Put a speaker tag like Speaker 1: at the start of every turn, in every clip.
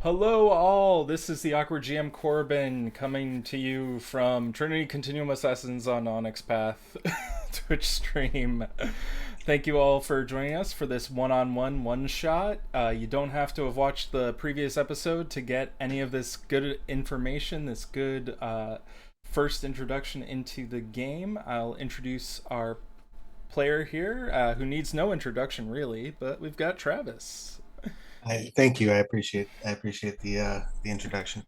Speaker 1: Hello, all. This is the Awkward GM Corbin coming to you from Trinity Continuum Assassins on Onyx Path Twitch stream. Thank you all for joining us for this one-on-one one-shot. You don't have to have watched the previous episode to get any of this good information, this good first introduction into the game. I'll introduce our player here, who needs no introduction really, but we've got Travis.
Speaker 2: I thank you. I appreciate the introduction.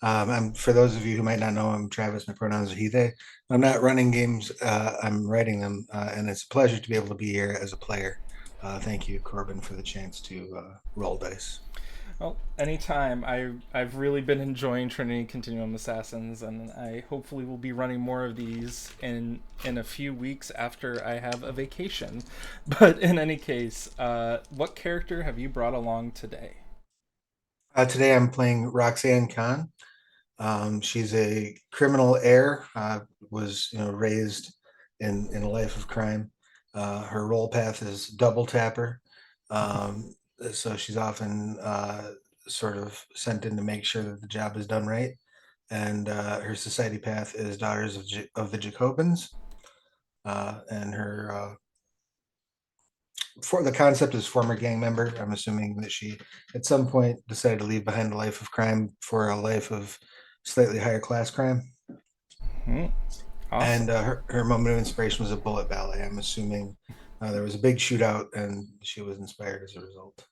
Speaker 2: I'm for those of you who might not know, I'm Travis. My pronouns are he, they. I'm not running games. I'm writing them, and it's a pleasure to be able to be here as a player. Thank you, Corbin, for the chance to roll dice.
Speaker 1: Well, anytime. I've really been enjoying Trinity Continuum Assassins, and I hopefully will be running more of these in a few weeks after I have a vacation. But in any case, what character have you brought along today?
Speaker 2: Today, I'm playing Roxanne Khan. She's a criminal heir. Was raised in a life of crime. Her role path is double tapper. Um, so she's often sort of sent in to make sure that the job is done right. And her society path is Daughters of the Jacobins. And her for the concept is former gang member. I'm assuming that she at some point decided to leave behind a life of crime for a life of slightly higher class crime.
Speaker 1: Hmm,
Speaker 2: And
Speaker 1: awesome.
Speaker 2: her moment of inspiration was a bullet ballet. I'm assuming there was a big shootout and she was inspired as a result.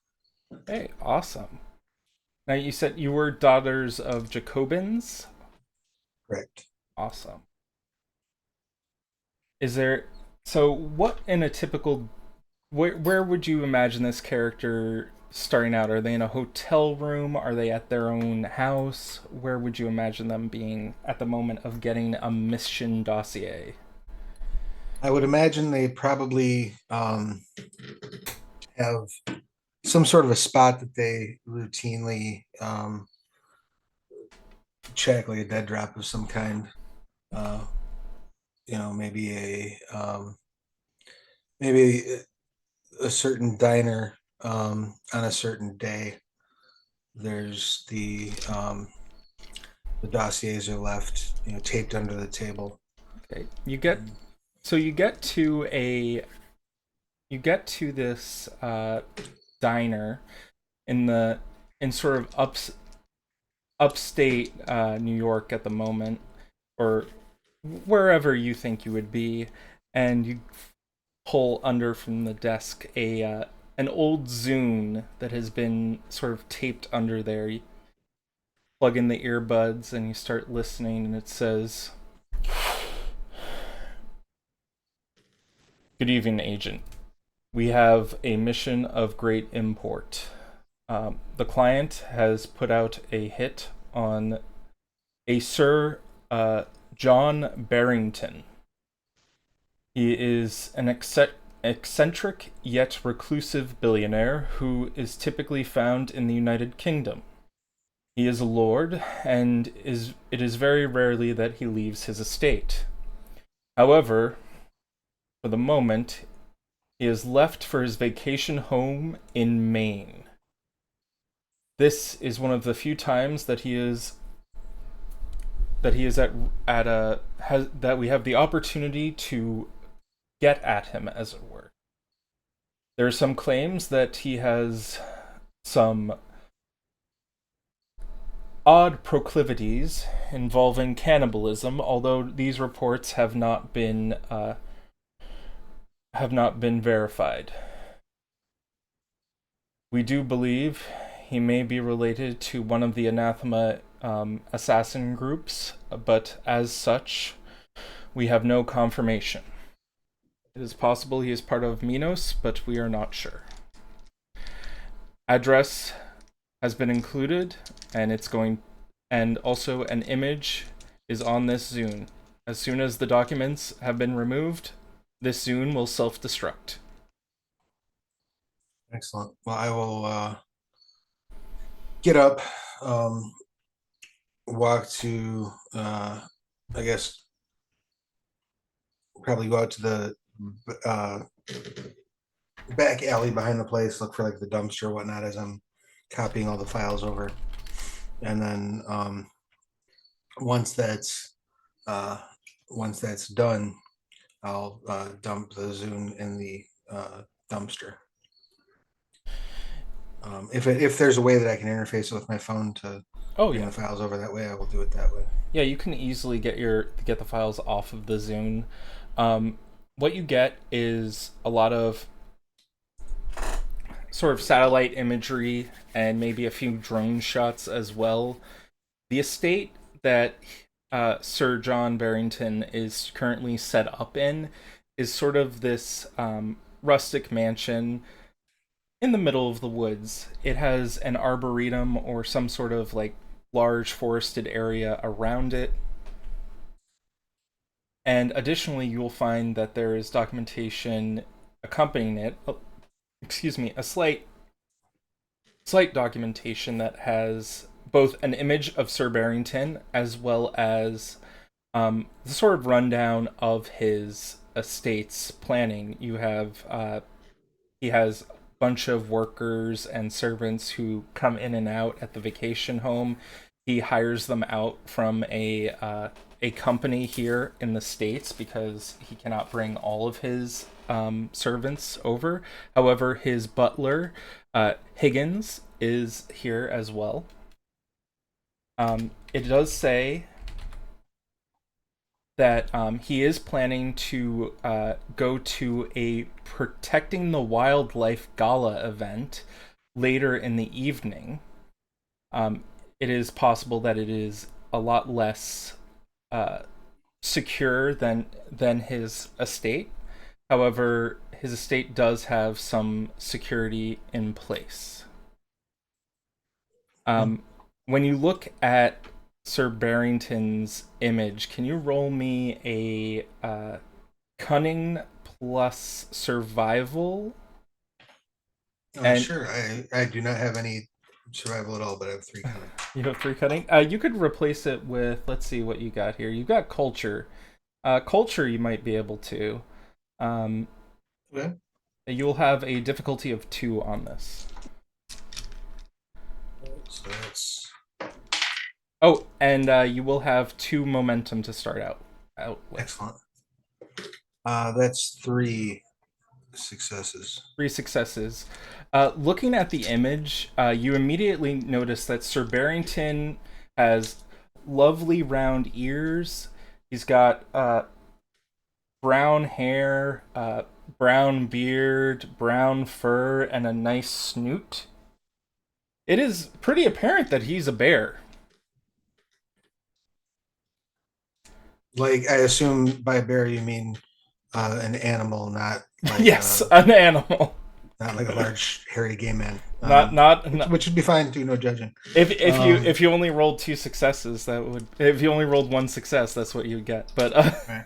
Speaker 1: Hey, awesome. Now you said you were Daughters of Jacobins.
Speaker 2: Correct.
Speaker 1: Awesome. Is there so what in a typical where would you imagine this character starting out? Are they in a hotel room? Are they at their own house? Where would you imagine them being at the moment of getting a mission dossier?
Speaker 2: I would imagine they probably have some sort of a spot that they routinely check, like a dead drop of some kind. Uh, maybe maybe a certain diner on a certain day. There's the dossiers are left, taped under the table.
Speaker 1: Okay. You get to this diner in the in sort of upstate New York at the moment, or wherever you think you would be, and you pull under from the desk a an old Zune that has been sort of taped under there. You plug in the earbuds and you start listening, and it says, "Good evening, Agent. We have a mission of great import. The client has put out a hit on a Sir John Barrington. He is an eccentric yet reclusive billionaire who is typically found in the United Kingdom. He is a lord, and it is very rarely that he leaves his estate. However, for the moment, he is left for his vacation home in Maine. This is one of the few times that he is at a has that we have the opportunity to get at him, as it were. There are some claims that he has some odd proclivities involving cannibalism, although these reports have not been verified. We do believe he may be related to one of the anathema assassin groups, but as such, we have no confirmation. It is possible he is part of Minos, but we are not sure. Address has been included, and and also an image is on this Zune. As soon as the documents have been removed, this Zune will self-destruct."
Speaker 2: Excellent. Well, I will get up, um, walk to, I guess, probably go out to the uh, back alley behind the place, look for like the dumpster or whatnot as I'm copying all the files over. and then once that's uh, once that's done, I'll dump the Zune in the dumpster. If there's a way that I can interface with my phone to
Speaker 1: Oh
Speaker 2: bring
Speaker 1: yeah,
Speaker 2: the files over that way, I will do it that way.
Speaker 1: yeah. You can easily get the files off of the Zune. Um, what you get is a lot of sort of satellite imagery and maybe a few drone shots as well. The estate that Sir John Barrington is currently set up in is sort of this rustic mansion in the middle of the woods. It has an arboretum or some sort of like large forested area around it. And additionally, you will find that there is documentation accompanying it. Oh, excuse me, a slight documentation that has both an image of Sir Barrington as well as the sort of rundown of his estate's planning. You have he has a bunch of workers and servants who come in and out at the vacation home. He hires them out from a company here in the States because he cannot bring all of his servants over. However, his butler, Higgins, is here as well. It does say that he is planning to go to a Protecting the Wildlife Gala event later in the evening. It is possible that it is a lot less uh, secure than his estate. However, his estate does have some security in place.
Speaker 2: Hmm.
Speaker 1: Um, when you look at Sir Barrington's image, can you roll me a cunning plus survival? And
Speaker 2: Sure. I do not have any survival at all, but I have three cunning.
Speaker 1: you have three cunning. You could replace it with, let's see what you got here. You've got culture. Culture, you might be able to. Um,
Speaker 2: Okay.
Speaker 1: you will have a difficulty of 2 on this.
Speaker 2: So that's
Speaker 1: Oh, and you will have 2 momentum to start out with.
Speaker 2: excellent. That's three successes.
Speaker 1: 3 successes. Looking at the image, you immediately notice that Sir Barrington has lovely round ears. He's got brown hair, brown beard, brown fur, and a nice snoot. It is pretty apparent that he's a bear.
Speaker 2: Like I assume by bear you mean an animal,
Speaker 1: Yes, an animal.
Speaker 2: not like a large hairy gay man.
Speaker 1: Not
Speaker 2: Which would be fine too, no judging.
Speaker 1: if you only rolled 2 successes, that would if you only rolled 1 success, that's what you'd get. But
Speaker 2: Right.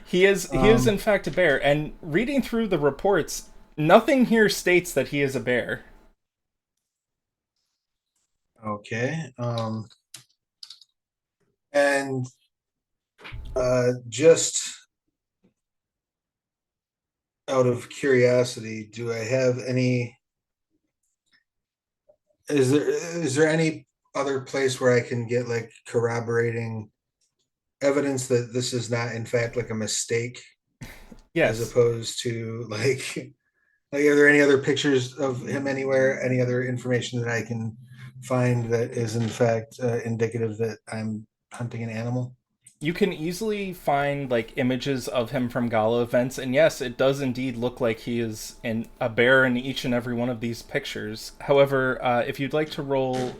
Speaker 1: he is in fact a bear, and reading through the reports, nothing here states that he is a bear.
Speaker 2: Okay. And just out of curiosity, do I have any? Is there any other place where I can get like corroborating evidence that this is not in fact like a mistake, as
Speaker 1: Yes,
Speaker 2: opposed to like are there any other pictures of him anywhere? Any other information that I can find that is in fact indicative that I'm hunting an animal?
Speaker 1: you can easily find like images of him from gala events, and yes, it does indeed look like he is in a bear in each and every one of these pictures. However, if you'd like to roll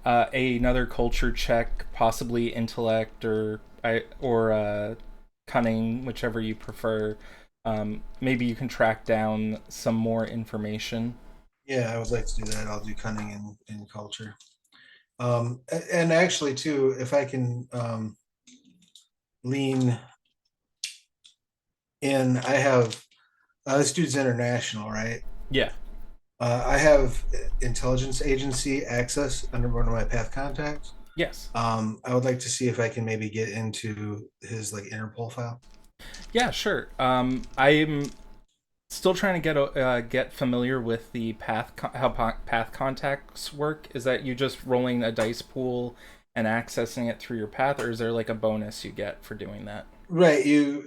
Speaker 1: another culture check, possibly intellect or cunning, whichever you prefer, maybe you can track down some more information.
Speaker 2: Yeah, I would like to do that. I'll do cunning and culture. And actually, too, if I can lean in, I have this dude's international, right?
Speaker 1: Yeah.
Speaker 2: I have intelligence agency access under one of my path contacts.
Speaker 1: Yes.
Speaker 2: I would like to see if I can maybe get into his like Interpol file.
Speaker 1: Yeah. Sure. I'm. Still trying to get familiar with the path contacts work. Is that you just rolling a dice pool and accessing it through your path, or is there like a bonus you get for doing that?
Speaker 2: Right. You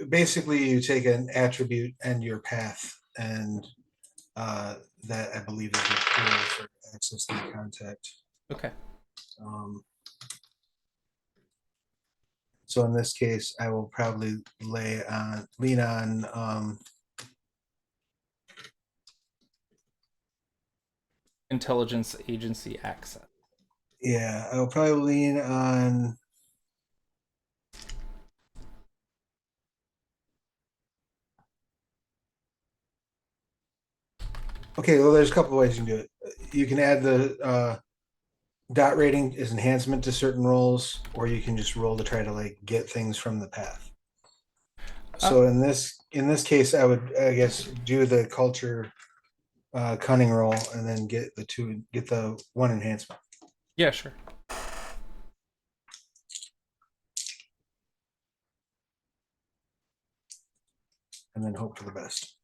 Speaker 2: take an attribute and your path, and that I believe is your pool for access to the contact.
Speaker 1: Okay.
Speaker 2: Um, so in this case, I will probably lean on
Speaker 1: Intelligence agency access.
Speaker 2: yeah, I will probably lean on okay, well there's a couple of ways you can do it. You can add the dot rating as enhancement to certain rolls, or you can just roll to try to like get things from the path.
Speaker 1: Uh,
Speaker 2: So in this case, I would I guess do the culture cunning roll and then get the one enhancement
Speaker 1: yeah, sure.
Speaker 2: and then hope for the best.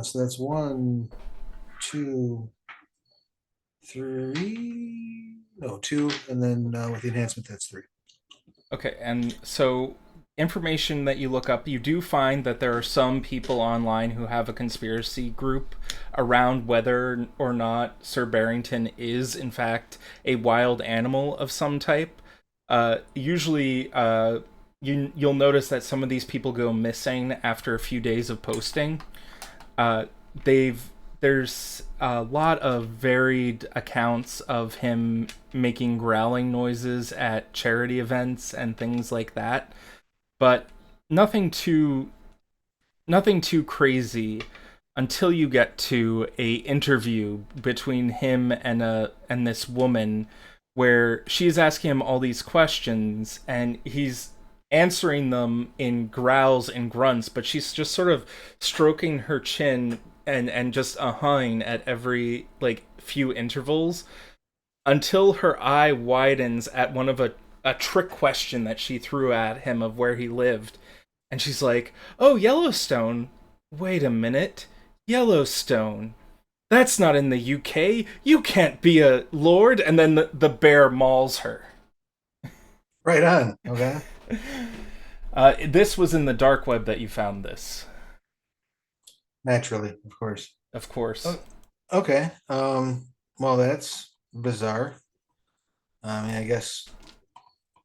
Speaker 2: So that's one, two, three, no, two, and then with the enhancement, that's three.
Speaker 1: Okay, and so information that you look up, you do find that there are some people online who have a conspiracy group around whether or not Sir Barrington is, in fact, a wild animal of some type. Usually, you'll notice that some of these people go missing after a few days of posting. uh, they've there's a lot of varied accounts of him making growling noises at charity events and things like that, but nothing too nothing too crazy until you get to a interview between him and this woman where she's asking him all these questions and he's answering them in growls and grunts, but she's just sort of stroking her chin and just uh-huhing at every like few intervals until her eye widens at one of a trick question that she threw at him of where he lived. And she's like, "Oh, Yellowstone. Wait a minute. Yellowstone. That's not in the UK. You can't be a lord." And then the bear mauls her.
Speaker 2: Right on. Okay.
Speaker 1: This was in the dark web that you found this,
Speaker 2: Naturally, of course.
Speaker 1: of course.
Speaker 2: Oh, okay. Well, that's bizarre. I mean, I guess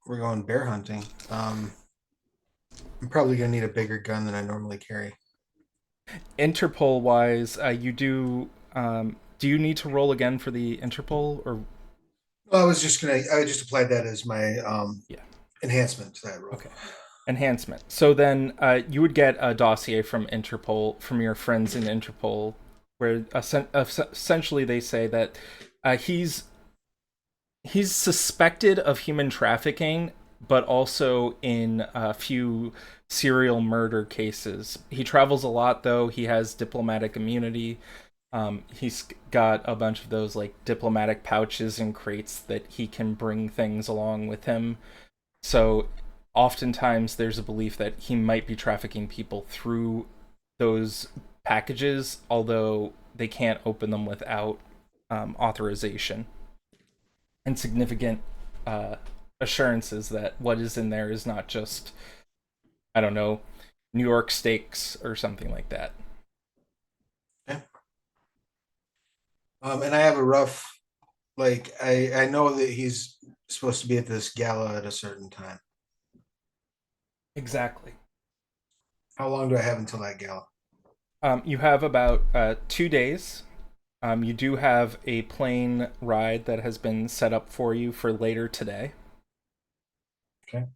Speaker 2: we're going bear hunting. I'm probably gonna need a bigger gun than I normally carry.
Speaker 1: Interpol wise, you do. Do you need to roll again for the Interpol, or
Speaker 2: Well, I just applied that as my
Speaker 1: yeah?
Speaker 2: enhancement to that roll.
Speaker 1: Okay. Enhancement. So then you would get a dossier from Interpol, from your friends in Interpol, where essentially they say that he's suspected of human trafficking, but also in a few serial murder cases. He travels a lot, though. He has diplomatic immunity. He's got a bunch of those like diplomatic pouches and crates that he can bring things along with him. So oftentimes there's a belief that he might be trafficking people through those packages, although they can't open them without authorization and significant uh, assurances that what is in there is not just, I don't know, New York steaks or something like that.
Speaker 2: Okay. And I have a rough like I know that he's supposed to be at this gala at a certain time.
Speaker 1: Exactly.
Speaker 2: How long do I have until that gala?
Speaker 1: You have about 2 days. You do have a plane ride that has been set up for you for later today.
Speaker 2: Okay.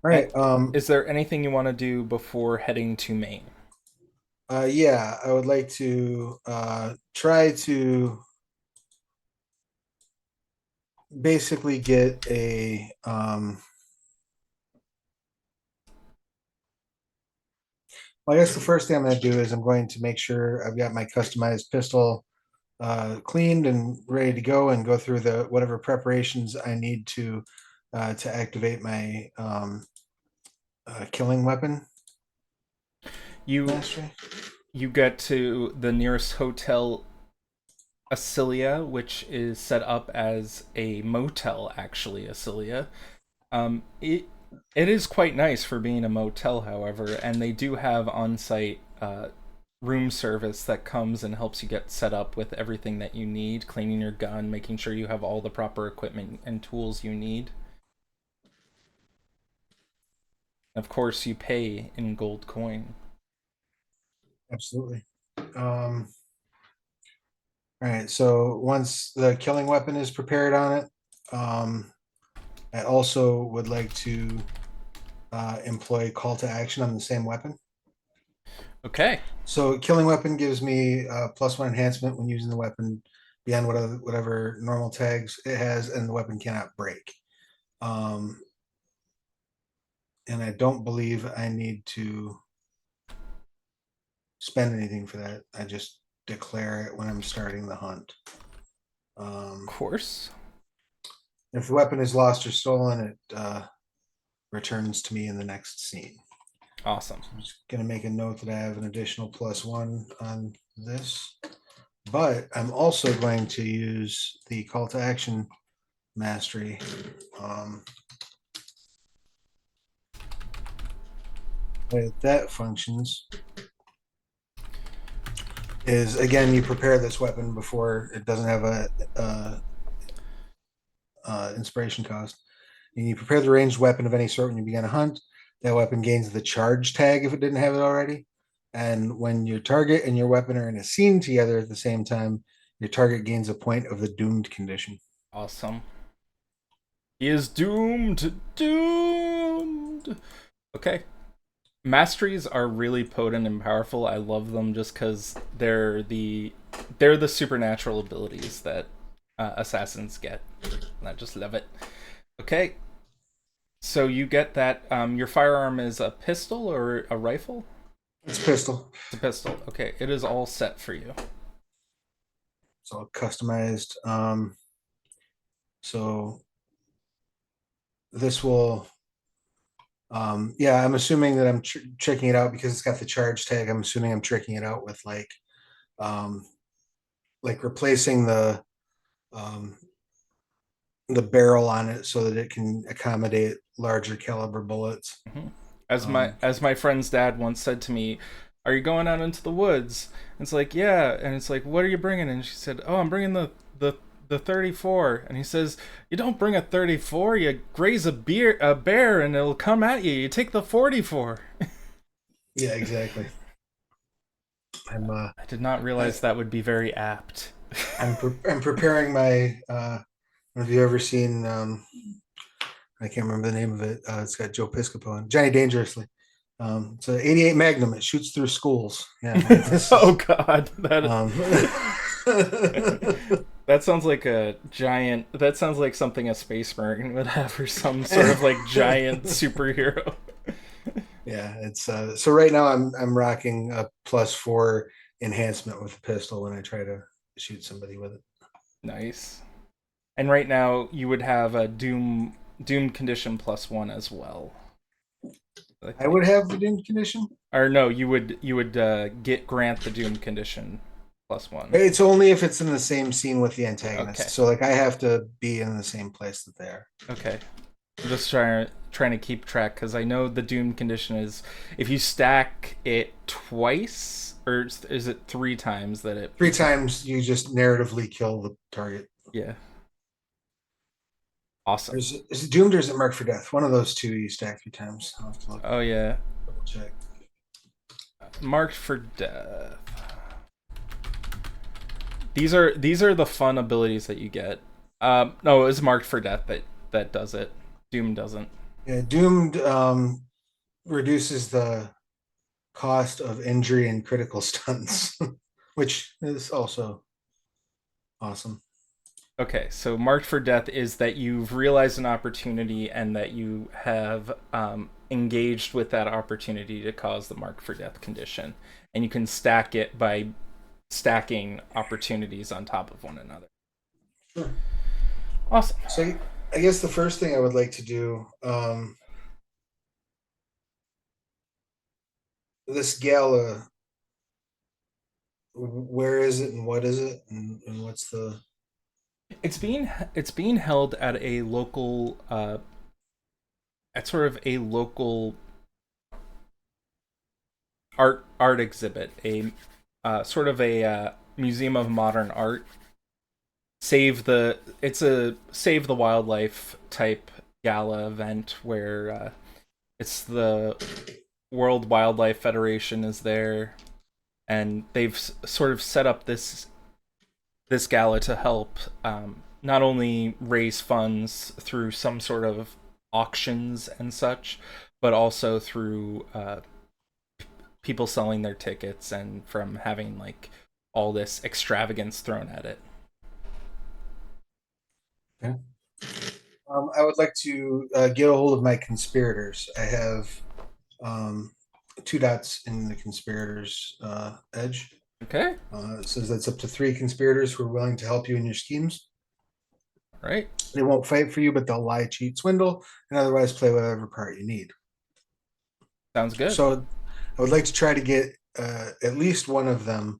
Speaker 2: All
Speaker 1: And
Speaker 2: right.
Speaker 1: is there anything you want to do before heading to Maine?
Speaker 2: Yeah, I would like to try to basically get a well, I guess the first thing I'm going to do is I'm going to make sure I've got my customized pistol cleaned and ready to go through the whatever preparations I need to activate my killing weapon
Speaker 1: You
Speaker 2: mastery.
Speaker 1: you get to the nearest hotel, Acilia, which is set up as a motel. Actually, Acilia. It is quite nice for being a motel, however, and they do have on-site room service that comes and helps you get set up with everything that you need, cleaning your gun, making sure you have all the proper equipment and tools you need. Of course, you pay in gold coin.
Speaker 2: Absolutely. All right. So once the killing weapon is prepared on it, I also would like to employ call to action on the same weapon.
Speaker 1: Okay,
Speaker 2: So killing weapon gives me +1 enhancement when using the weapon beyond whatever normal tags it has, and the weapon cannot break. Um, and I don't believe I need to spend anything for that. I just declare it when I'm starting the hunt.
Speaker 1: of
Speaker 2: Um,
Speaker 1: course.
Speaker 2: if the weapon is lost or stolen, it returns to me in the next scene.
Speaker 1: Awesome.
Speaker 2: So I'm just going to make a note that I have an additional +1 on this. But I'm also going to use the call to action mastery. Um, way that functions is, again, you prepare this weapon before it doesn't have a inspiration cost, and you prepare the ranged weapon of any sort when you begin a hunt. That weapon gains the charge tag if it didn't have it already. And when your target and your weapon are in a scene together at the same time, your target gains a point of the doomed condition.
Speaker 1: Awesome. He is doomed. Doomed. Okay. Masteries are really potent and powerful. I love them just because they're the supernatural abilities that assassins get. And I just love it. Okay, so you get that. Your firearm is a pistol or a rifle?
Speaker 2: It's pistol.
Speaker 1: It's a pistol. Okay, it is all set for you.
Speaker 2: It's all customized. So this will, yeah, I'm assuming that I'm checking it out because it's got the charge tag. I'm assuming I'm tricking it out with um, like replacing um, the barrel on it so that it can accommodate larger caliber bullets.
Speaker 1: Mhm. As my
Speaker 2: Um,
Speaker 1: as my friend's dad once said to me, "Are you going out into the woods?" And it's like, "Yeah." And it's like, "What are you bringing?" And she said, "Oh, I'm bringing the 34." And he says, "You don't bring a 34. You graze a bear, and it'll come at you. You take the 44."
Speaker 2: yeah, exactly. I'm
Speaker 1: I did not
Speaker 2: I,
Speaker 1: realize that would be very apt.
Speaker 2: I'm preparing my. Have you ever seen? I can't remember the name of it. It's got Joe Piscopo and Johnny Dangerously. It's an '88 Magnum. It shoots through schools. Yeah, this
Speaker 1: Oh
Speaker 2: is.
Speaker 1: God, that
Speaker 2: Um,
Speaker 1: that sounds like a giant. That sounds like something a space marine would have, or some sort of like giant superhero.
Speaker 2: yeah, it's so right now I'm rocking a +4 enhancement with the pistol when I try to shoot somebody with it.
Speaker 1: Nice. And right now you would have a doom condition +1 as well. I
Speaker 2: I
Speaker 1: think.
Speaker 2: would have the doomed condition.
Speaker 1: Or no, you would get grant the doom condition +1.
Speaker 2: It's only if it's in the same scene with the antagonist.
Speaker 1: Okay.
Speaker 2: So like I have to be in the same place that they are.
Speaker 1: Okay. I'm just trying to keep track because I know the doom condition is if you stack it twice, or is it 3 times that it?
Speaker 2: 3 times you just narratively kill the target.
Speaker 1: Yeah. Awesome.
Speaker 2: Is it doomed or is it marked for death? One of those two you stack 3 times. I'll have to look.
Speaker 1: Oh yeah.
Speaker 2: Double check.
Speaker 1: Marked for death. These are the fun abilities that you get. No, it was marked for death that does it. Doom doesn't.
Speaker 2: Yeah, doomed reduces the cost of injury and critical stunts, which is also awesome.
Speaker 1: Okay, so marked for death is that you've realized an opportunity and that you have engaged with that opportunity to cause the marked for death condition, and you can stack it by stacking opportunities on top of one another.
Speaker 2: Sure.
Speaker 1: Awesome.
Speaker 2: So I guess the first thing I would like to do, this gala, where is it and what is it and what's the
Speaker 1: It's being held at a local at sort of a local art exhibit, a sort of a museum of modern art. It's a save the wildlife type gala event where it's the World Wildlife Federation is there, and they've sort of set up this gala to help not only raise funds through some sort of auctions and such, but also through people selling their tickets and from having like all this extravagance thrown at it.
Speaker 2: yeah. I would like to get a hold of my conspirators. I have um, two dots in the conspirators edge.
Speaker 1: Okay,
Speaker 2: It says that's up to three conspirators who are willing to help you in your schemes.
Speaker 1: all right,
Speaker 2: They won't fight for you, but they'll lie, cheat, swindle, and otherwise play whatever part you need.
Speaker 1: sounds good.
Speaker 2: So I would like to try to get at least one of them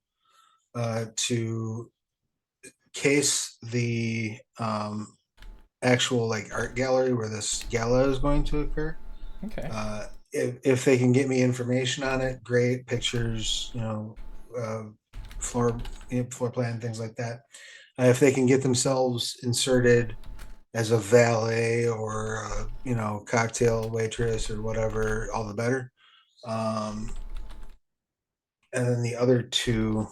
Speaker 2: to case the actual like art gallery where this gala is going to occur.
Speaker 1: Okay,
Speaker 2: If they can get me information on it, great pictures, uh, floor floor plan, things like that. If they can get themselves inserted as a valet or cocktail waitress or whatever, all the better. Um, and then the other two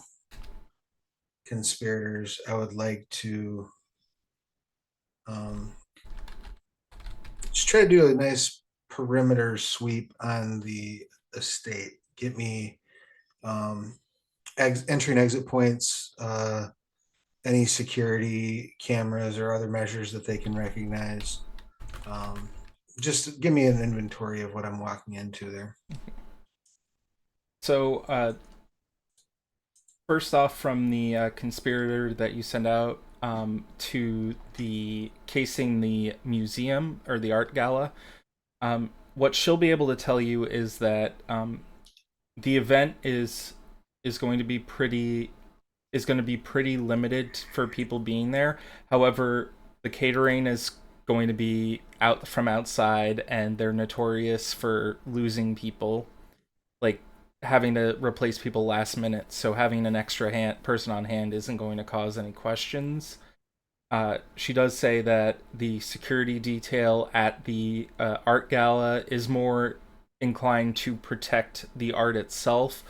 Speaker 2: conspirators, I would like to um, just try to do a nice perimeter sweep on the estate. Get me entry and exit points, any security cameras or other measures that they can recognize. Um, just give me an inventory of what I'm walking into there.
Speaker 1: so first off, from the conspirator that you send out to the casing the museum or the art gala, what she'll be able to tell you is that the event is going to be pretty limited for people being there. However, the catering is going to be out from outside, and they're notorious for losing people, like having to replace people last minute. So having an extra person on hand isn't going to cause any questions. She does say that the security detail at the art gala is more inclined to protect the art itself.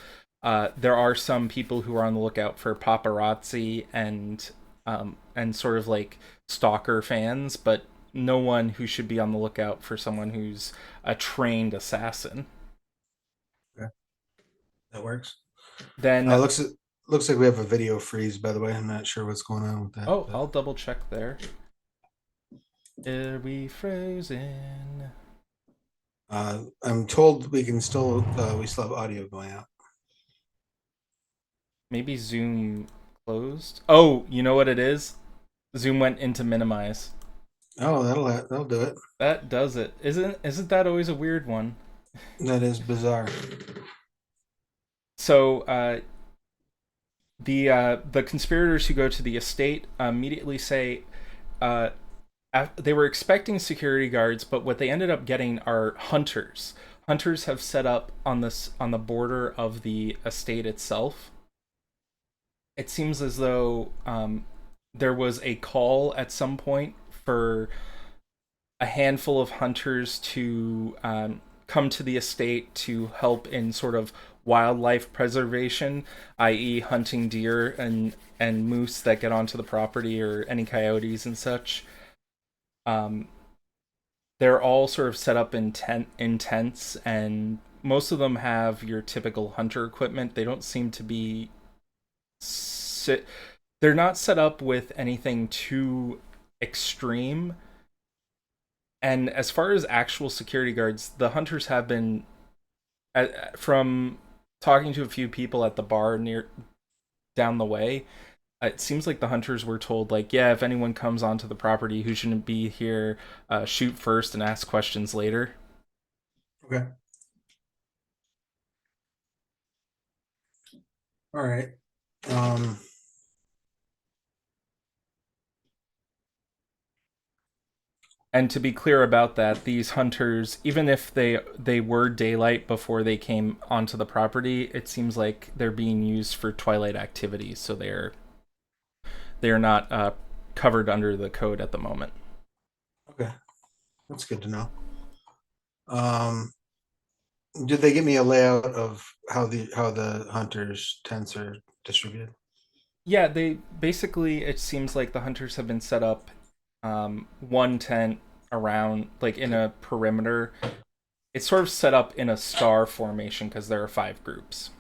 Speaker 1: There are some people who are on the lookout for paparazzi and sort of like stalker fans, but no one who should be on the lookout for someone who's a trained assassin.
Speaker 2: Okay, that works.
Speaker 1: Then,
Speaker 2: Looks looks like we have a video freeze. By the way, I'm not sure what's going on with that,
Speaker 1: oh,
Speaker 2: but
Speaker 1: I'll double check there. Are we frozen?
Speaker 2: I'm told we still have audio going out.
Speaker 1: Maybe Zoom closed. Oh, you know what it is? Zoom went into minimize.
Speaker 2: Oh, that'll do it.
Speaker 1: That does it. Isn't that always a weird one?
Speaker 2: That is bizarre.
Speaker 1: So the conspirators who go to the estate immediately say uh, they were expecting security guards, but what they ended up getting are hunters. Hunters have set up on the border of the estate itself. It seems as though there was a call at some point for a handful of hunters to come to the estate to help in sort of wildlife preservation, i.e., hunting deer and moose that get onto the property or any coyotes and such. Um, they're all sort of set up in tents, and most of them have your typical hunter equipment. They don't seem to be sit. They're not set up with anything too extreme. And as far as actual security guards, the hunters have been from talking to a few people at the bar near down the way. It seems like the hunters were told, like, yeah, if anyone comes onto the property who shouldn't be here, shoot first and ask questions later.
Speaker 2: Okay. All right. Um,
Speaker 1: And to be clear about that, these hunters, even if they were daylight before they came onto the property, it seems like they're being used for twilight activities, so they're not covered under the code at the moment.
Speaker 2: okay, that's good to know. Um, did they give me a layout of how the hunters' tents are distributed?
Speaker 1: Yeah, they basically, it seems like the hunters have been set up one tent around, like in a perimeter. It's sort of set up in a star formation because there are five groups.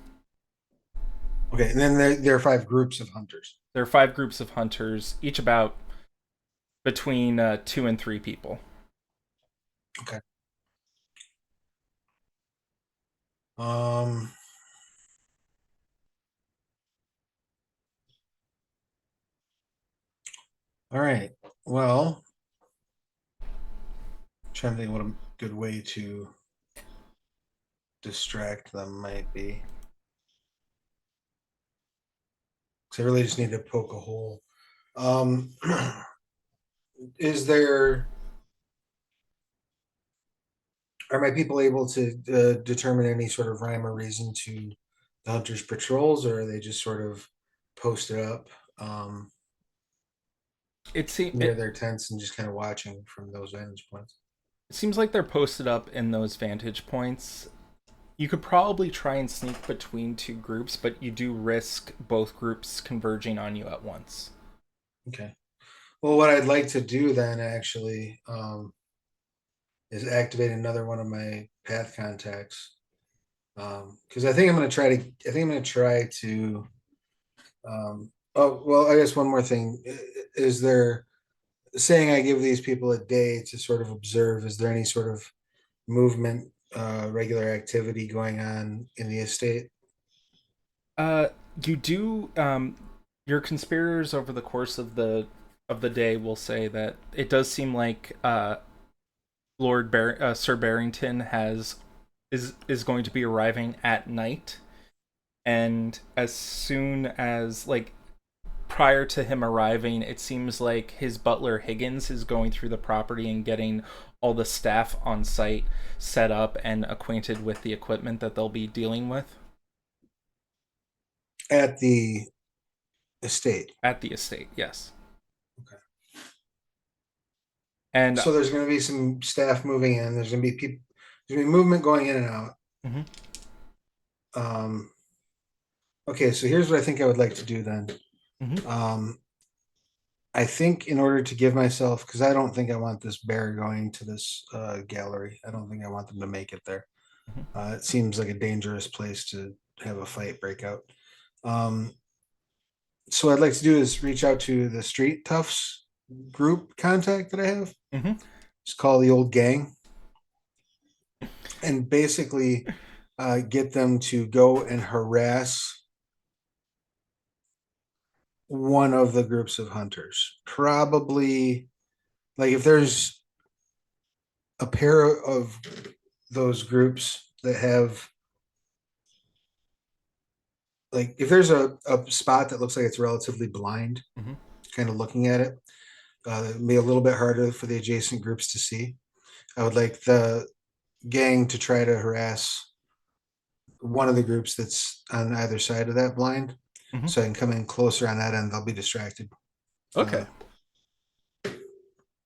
Speaker 2: Okay, and then there are five groups of hunters.
Speaker 1: There are five groups of hunters, each about between 2 and 3 people.
Speaker 2: Okay. Um, all right. Well, trying to think what a good way to distract them might be. Because I really just need to poke a hole. Um, is there are my people able to determine any sort of rhyme or reason to the hunters' patrols, or are they just sort of posted up um,
Speaker 1: It, se-
Speaker 2: near
Speaker 1: it
Speaker 2: their tents and just kind of watching from those vantage points?
Speaker 1: It seems like they're posted up in those vantage points. You could probably try and sneak between two groups, but you do risk both groups converging on you at once.
Speaker 2: Okay. Well, what I'd like to do then actually is activate another one of my path contacts because I think I'm going to try to. I think I'm going to try to. Oh well, I guess one more thing is there saying I give these people a day to sort of observe. Is there any sort of movement, regular activity going on in the estate?
Speaker 1: Uh, you do. Your conspirators over the course of the day will say that it does seem like Sir Barrington is going to be arriving at night, and as soon as like prior to him arriving, it seems like his butler Higgins is going through the property and getting all the staff on site set up and acquainted with the equipment that they'll be dealing with
Speaker 2: At the estate.
Speaker 1: at the estate. Yes,
Speaker 2: Okay.
Speaker 1: and
Speaker 2: So there's going to be some staff moving in. There's going to be people. There's going to be movement going in and out.
Speaker 1: mhm,
Speaker 2: Um, okay, so here's what I think I would like to do then.
Speaker 1: mhm,
Speaker 2: Um, I think in order to give myself, because I don't think I want this bear going to this gallery. I don't think I want them to make it there.
Speaker 1: mhm,
Speaker 2: It seems like a dangerous place to have a fight break out. Um, so what I'd like to do is reach out to the street toughs group contact that I have.
Speaker 1: mhm.
Speaker 2: Just call the old gang and basically get them to go and harass one of the groups of hunters. Probably like if there's a pair of those groups that have like if there's a spot that looks like it's relatively blind,
Speaker 1: Mhm.
Speaker 2: kind of looking at it, it'd be a little bit harder for the adjacent groups to see. I would like the gang to try to harass one of the groups that's on either side of that blind,
Speaker 1: Mhm.
Speaker 2: so I can come in closer on that end. They'll be distracted.
Speaker 1: Okay.
Speaker 2: Uh,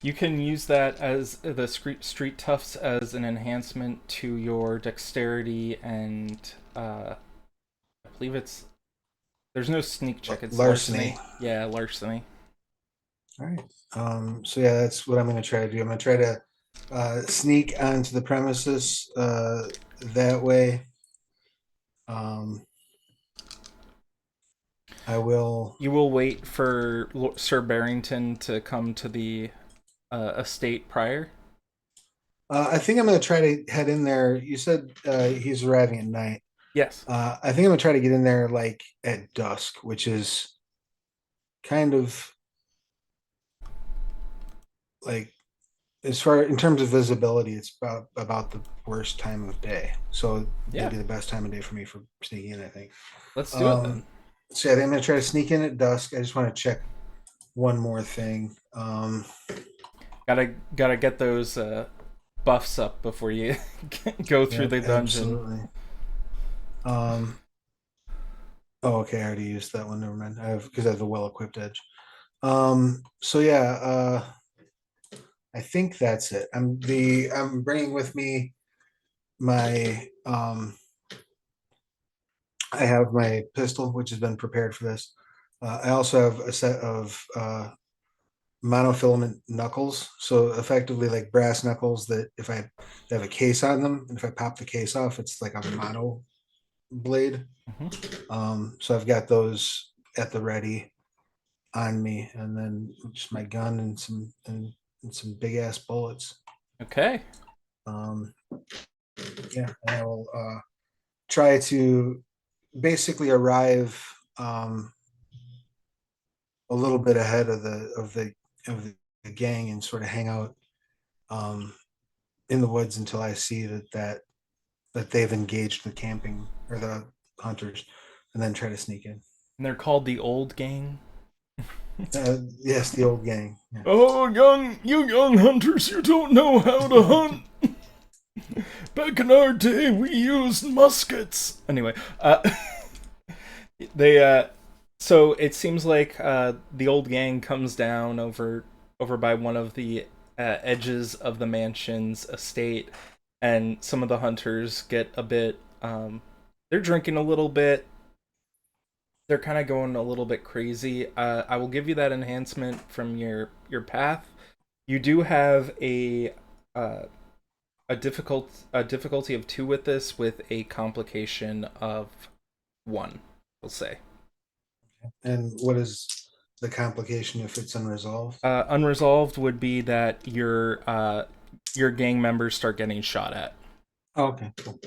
Speaker 1: You can use that as the street toughs as an enhancement to your dexterity and I believe it's there's no sneak check. It's
Speaker 2: larceny.
Speaker 1: larceny. Yeah, larceny.
Speaker 2: All right. So yeah, that's what I'm going to try to do. I'm going to try to sneak onto the premises that way. Um, I will.
Speaker 1: You will wait for Sir Barrington to come to the estate prior.
Speaker 2: I think I'm going to try to head in there. You said he's arriving at night.
Speaker 1: Yes.
Speaker 2: I think I'm going to try to get in there like at dusk, which is kind of like as far in terms of visibility, it's about the worst time of day. So
Speaker 1: Yeah.
Speaker 2: maybe the best time of day for me for sneaking in. I think.
Speaker 1: Let's do it
Speaker 2: Um,
Speaker 1: then.
Speaker 2: So yeah, I think I'm gonna try to sneak in at dusk. I just want to check one more thing.
Speaker 1: Gotta get those buffs up before you go through
Speaker 2: Yeah,
Speaker 1: the dungeon.
Speaker 2: absolutely. Um, oh, okay, I already used that one. Never mind. I have because I have the well-equipped edge. So yeah, I think that's it. I'm bringing with me my I have my pistol, which has been prepared for this. I also have a set of monofilament knuckles, so effectively like brass knuckles that if I they have a case on them, and if I pop the case off, it's like a mono blade.
Speaker 1: Hmm.
Speaker 2: So I've got those at the ready on me, and then just my gun and some big ass bullets.
Speaker 1: Okay.
Speaker 2: Um, yeah, and I will try to basically arrive a little bit ahead of the gang and sort of hang out um, in the woods until I see that they've engaged the camping or the hunters, and then try to sneak in.
Speaker 1: And they're called the Old Gang.
Speaker 2: Yes, the old gang. Yeah.
Speaker 1: Oh, you young hunters, you don't know how to hunt. Back in our day, we used muskets. Anyway, they so it seems like the old gang comes down over by one of the edges of the mansion's estate, and some of the hunters get a bit. They're drinking a little bit. They're kind of going a little bit crazy. I will give you that enhancement from your path. You do have uh, a difficulty of 2 with this, with a complication of 1. We'll say.
Speaker 2: And what is the complication if it's unresolved?
Speaker 1: Unresolved would be that your gang members start getting shot at.
Speaker 2: Oh, okay, cool.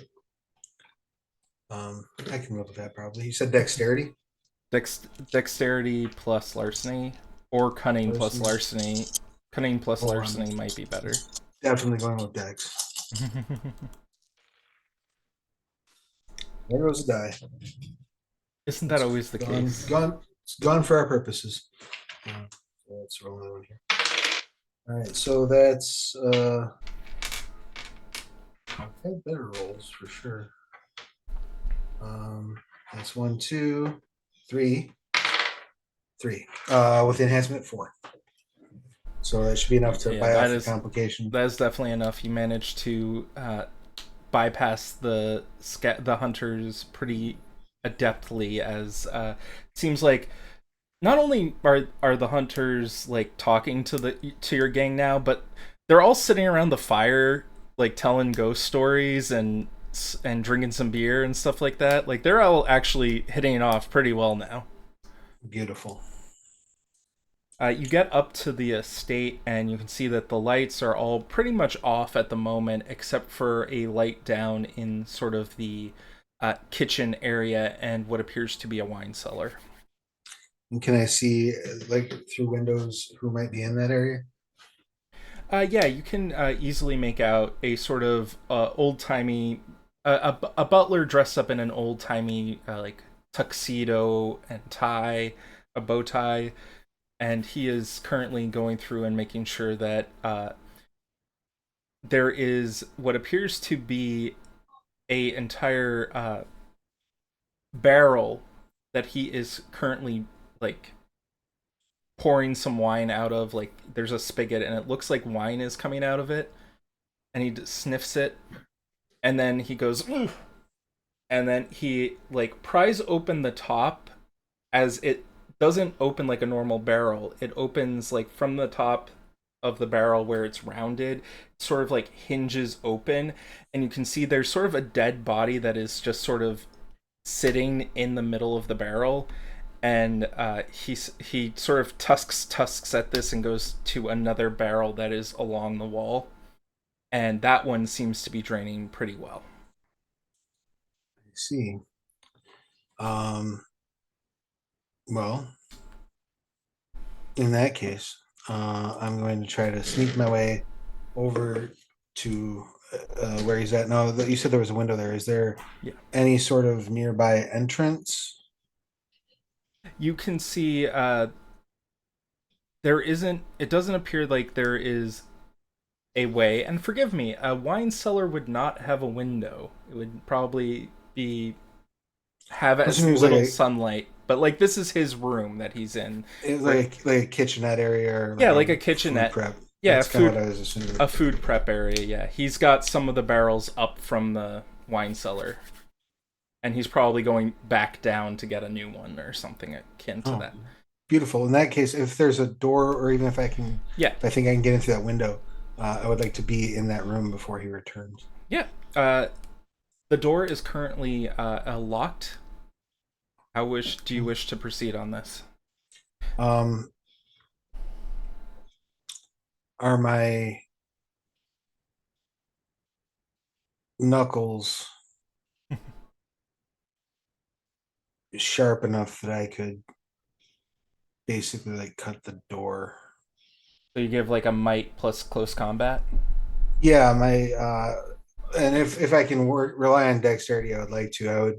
Speaker 2: I can live with that probably. You said dexterity.
Speaker 1: Dexterity plus larceny, or cunning plus
Speaker 2: Larceny.
Speaker 1: larceny. Cunning plus
Speaker 2: Oh, I'm
Speaker 1: larceny might be better.
Speaker 2: definitely going with dex. There goes a die.
Speaker 1: Isn't that
Speaker 2: It's
Speaker 1: always the
Speaker 2: gone,
Speaker 1: case?
Speaker 2: gone, it's gone for our purposes. So let's roll that one here. All right, so that's I've had better rolls for sure. Um, that's one, two, three, three. With the enhancement four. So that should be enough to
Speaker 1: Yeah,
Speaker 2: buy off the complication.
Speaker 1: that is definitely enough. You managed to bypass the hunters pretty adeptly, as it seems like not only are the hunters like talking to your gang now, but they're all sitting around the fire like telling ghost stories and drinking some beer and stuff like that. Like they're all actually hitting it off pretty well now.
Speaker 2: Beautiful.
Speaker 1: You get up to the estate and you can see that the lights are all pretty much off at the moment, except for a light down in sort of the kitchen area and what appears to be a wine cellar.
Speaker 2: And can I see like through windows who might be in that area?
Speaker 1: Yeah, you can easily make out a sort of old timey, a butler dressed up in an old timey like tuxedo and tie, a bow tie, and he is currently going through and making sure that there is what appears to be a entire barrel that he is currently like pouring some wine out of. Like there's a spigot and it looks like wine is coming out of it, and he sniffs it, and then he goes, "Ugh," and then he like pries open the top, as it doesn't open like a normal barrel. It opens like from the top of the barrel where it's rounded, sort of like hinges open, and you can see there's sort of a dead body that is just sort of sitting in the middle of the barrel. And he sort of tusks at this and goes to another barrel that is along the wall, and that one seems to be draining pretty well.
Speaker 2: I see. Um, well, in that case, I'm going to try to sneak my way over to where he's at. Now, you said there was a window there. Is there
Speaker 1: Yeah.
Speaker 2: any sort of nearby entrance?
Speaker 1: You can see there isn't. It doesn't appear like there is a way. And forgive me, a wine cellar would not have a window. It would probably be have
Speaker 2: I'm
Speaker 1: as
Speaker 2: assuming it was like
Speaker 1: little
Speaker 2: a
Speaker 1: sunlight. But like this is his room that he's in.
Speaker 2: it was
Speaker 1: Where
Speaker 2: like a kitchenette area or
Speaker 1: yeah,
Speaker 2: like
Speaker 1: like
Speaker 2: a
Speaker 1: a
Speaker 2: food
Speaker 1: kitchenette.
Speaker 2: prep.
Speaker 1: Yeah,
Speaker 2: That's kind of what I was assuming.
Speaker 1: a food prep area. Yeah, he's got some of the barrels up from the wine cellar, and he's probably going back down to get a new one or something akin to
Speaker 2: Oh,
Speaker 1: that.
Speaker 2: beautiful. In that case, if there's a door, or even
Speaker 1: Yeah,
Speaker 2: if I think I can get into that window, I would like to be in that room before he returns.
Speaker 1: yeah. The door is currently locked. How wish do you wish to proceed on this?
Speaker 2: Um, are my knuckles sharp enough that I could basically like cut the door?
Speaker 1: So you give like a might plus close combat.
Speaker 2: Yeah, my and if I can rely on dexterity, I would like to. I would.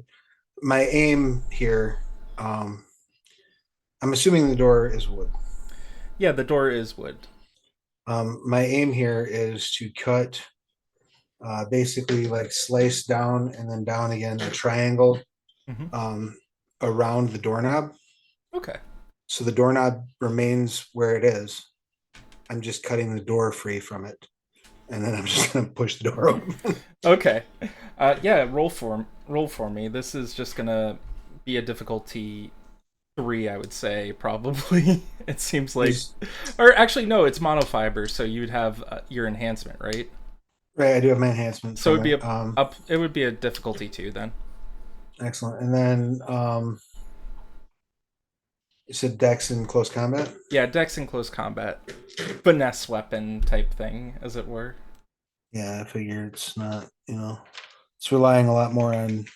Speaker 2: My aim here. Um, I'm assuming the door is wood.
Speaker 1: Yeah, the door is wood.
Speaker 2: My aim here is to cut, basically like slice down and then down again a triangle,
Speaker 1: Hmm.
Speaker 2: um, around the doorknob.
Speaker 1: Okay.
Speaker 2: So the doorknob remains where it is. I'm just cutting the door free from it, and then I'm just gonna push the door open.
Speaker 1: Okay. Yeah, roll for me. This is just gonna be a difficulty three, I would say, probably. It seems like,
Speaker 2: Is
Speaker 1: or actually, no, it's monofiber, so you'd have your enhancement, right?
Speaker 2: right. I do have my enhancement
Speaker 1: So
Speaker 2: from
Speaker 1: it'd be
Speaker 2: it.
Speaker 1: a up. It would be a difficulty two then.
Speaker 2: Excellent. And then you said Dex in close combat.
Speaker 1: Yeah, Dex in close combat, finesse weapon type thing, as it were.
Speaker 2: Yeah, I figure it's not. It's relying a lot more on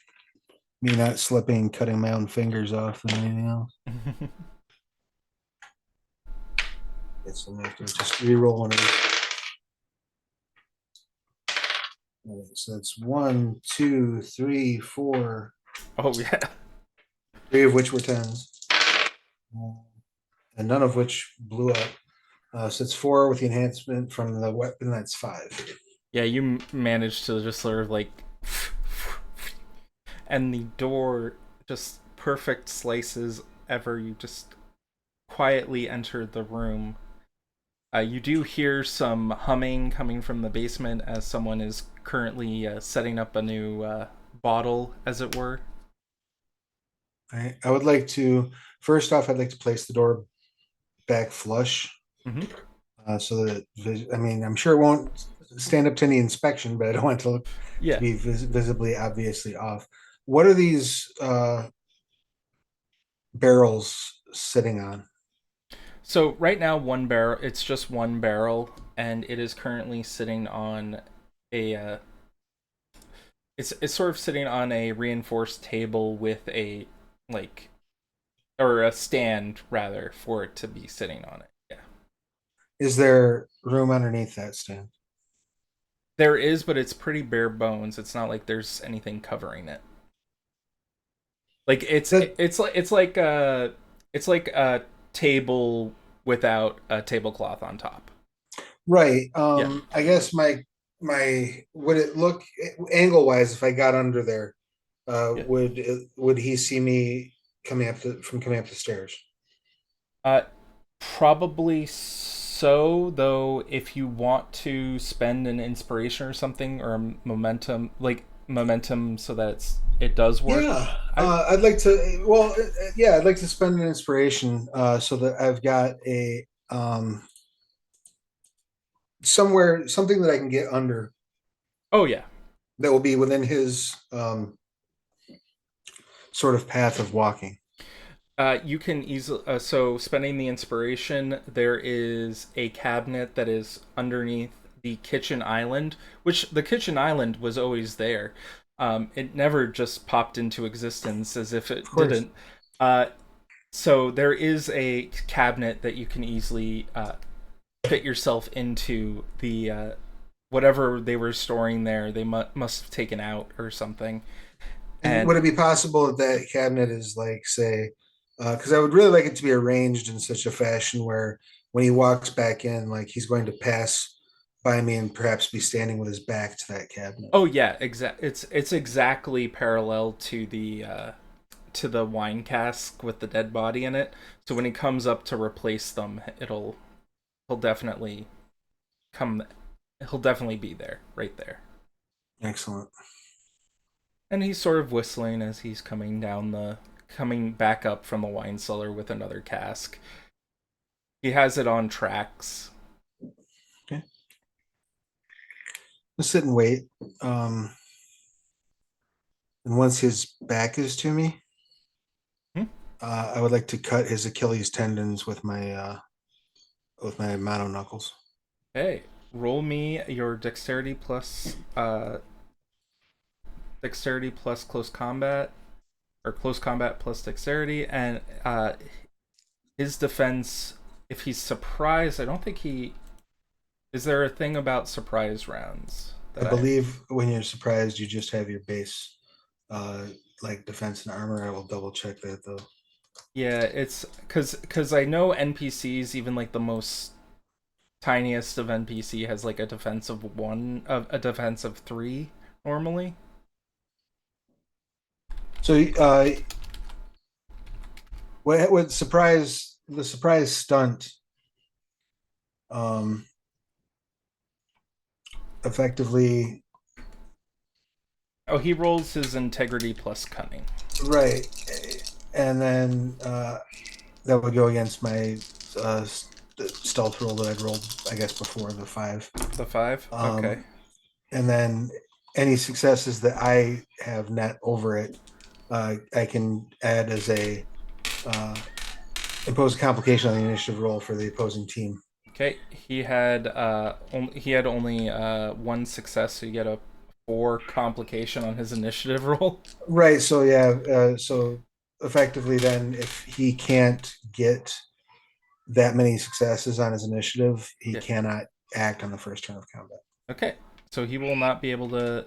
Speaker 2: me not slipping, cutting my own fingers off than anything else. Yes, I'm gonna have to just re-roll one of these. All right, so that's one, two, three, four,
Speaker 1: Oh yeah.
Speaker 2: three of which were tens, and none of which blew up. So it's four with the enhancement from the weapon. That's five.
Speaker 1: Yeah, you managed to just sort of like, and the door just perfect slices ever. You just quietly entered the room. You do hear some humming coming from the basement as someone is currently setting up a new bottle, as it were.
Speaker 2: All right. I would like to first off. I'd like to place the door back flush,
Speaker 1: Hmm.
Speaker 2: so that I mean, I'm sure it won't stand up to any inspection, but I don't want it to look to
Speaker 1: Yeah.
Speaker 2: be visibly obviously off. What are these barrels sitting on?
Speaker 1: So right now, one barrel. It's just one barrel, and it is currently sitting on a. It's sort of sitting on a reinforced table with a like or a stand rather for it to be sitting on it. Yeah.
Speaker 2: Is there room underneath that stand?
Speaker 1: There is, but it's pretty bare bones. It's not like there's anything covering it. Like
Speaker 2: That
Speaker 1: it's like a table without a tablecloth on top.
Speaker 2: right.
Speaker 1: Yeah.
Speaker 2: I guess my would it look angle wise if I got under there?
Speaker 1: Yeah.
Speaker 2: Would he see me coming up the stairs?
Speaker 1: Uh Probably so, though if you want to spend an inspiration or something or a momentum so that it does work.
Speaker 2: Yeah,
Speaker 1: I
Speaker 2: I'd like to. Well, yeah, I'd like to spend an inspiration, so that I've got a somewhere something that I can get under
Speaker 1: Oh yeah.
Speaker 2: that will be within his sort of path of walking.
Speaker 1: You can easily so spending the inspiration. There is a cabinet that is underneath the kitchen island, which the kitchen island was always there. It never just popped into existence as if
Speaker 2: Of
Speaker 1: it
Speaker 2: course.
Speaker 1: didn't. So there is a cabinet that you can easily fit yourself into the whatever they were storing there. They must have taken out or something.
Speaker 2: And
Speaker 1: And
Speaker 2: would it be possible that that cabinet is like, say, Because I would really like it to be arranged in such a fashion where when he walks back in, like he's going to pass by me and perhaps be standing with his back to that cabinet.
Speaker 1: Oh yeah, it's exactly parallel to the wine cask with the dead body in it. So when he comes up to replace them, he'll definitely come he'll definitely be there, right there.
Speaker 2: Excellent.
Speaker 1: And he's sort of whistling as he's coming back up from the wine cellar with another cask. He has it on tracks.
Speaker 2: Okay. Let's sit and wait. Um, and once his back is to me,
Speaker 1: Hmm?
Speaker 2: I would like to cut his Achilles tendons with my mono knuckles.
Speaker 1: Hey, roll me your dexterity plus close combat, or close combat plus dexterity, and his defense. If he's surprised, I don't think he. Is there a thing about surprise rounds
Speaker 2: I
Speaker 1: that I?
Speaker 2: believe when you're surprised, you just have your base, uh, like defense and armor. I will double check that though.
Speaker 1: Yeah, it's because I know NPCs, even like the most tiniest of NPC, has like a defensive one, a defensive three normally.
Speaker 2: So, what would surprise the surprise stunt? Um, effectively,
Speaker 1: Oh, he rolls his integrity plus cunning.
Speaker 2: right, and then that would go against my stealth roll that I'd rolled, I guess, before the five.
Speaker 1: The five. Okay.
Speaker 2: Um, and then any successes that I have net over it, I can add as a uh, impose a complication on the initiative roll for the opposing team.
Speaker 1: Okay. He had only one success, so you get a four complication on his initiative roll.
Speaker 2: Right. So yeah. So effectively, then, if he can't get that many successes on his initiative, he
Speaker 1: Yeah.
Speaker 2: cannot act on the first turn of combat.
Speaker 1: Okay. So he will not be able to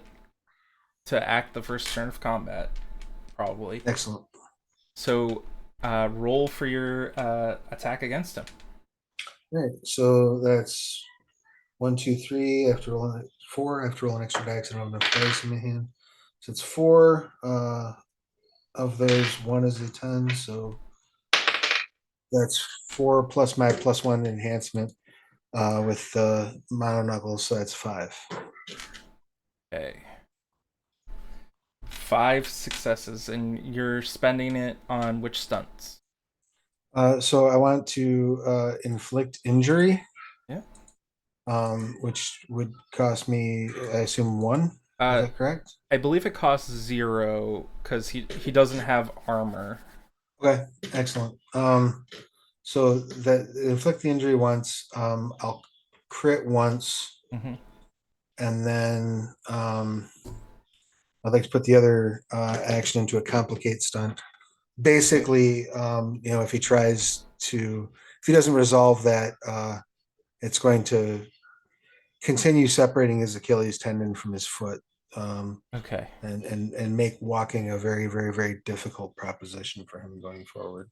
Speaker 1: act the first turn of combat, probably.
Speaker 2: Excellent.
Speaker 1: So roll for your attack against him.
Speaker 2: All right. So that's one, two, three. After rolling four, after rolling extra dice, I don't have enough dice in my hand. So it's four. Of those, one is a 10. So that's four plus my plus one enhancement with the mono knuckles. So that's five.
Speaker 1: Okay. Five successes, and you're spending it on which stunts?
Speaker 2: So I want to inflict injury,
Speaker 1: Yeah.
Speaker 2: which would cost me, I assume, one. Is
Speaker 1: Uh,
Speaker 2: that correct?
Speaker 1: I believe it costs zero because he doesn't have armor.
Speaker 2: Okay, excellent. So that inflict the injury once. I'll crit once,
Speaker 1: Hmm.
Speaker 2: and then I'd like to put the other action into a complicate stunt.
Speaker 1: Okay.
Speaker 2: Basically, if if he doesn't resolve that, it's going to continue separating his Achilles tendon from his foot,
Speaker 1: Okay.
Speaker 2: and make walking a very, very, very difficult proposition for him going forward.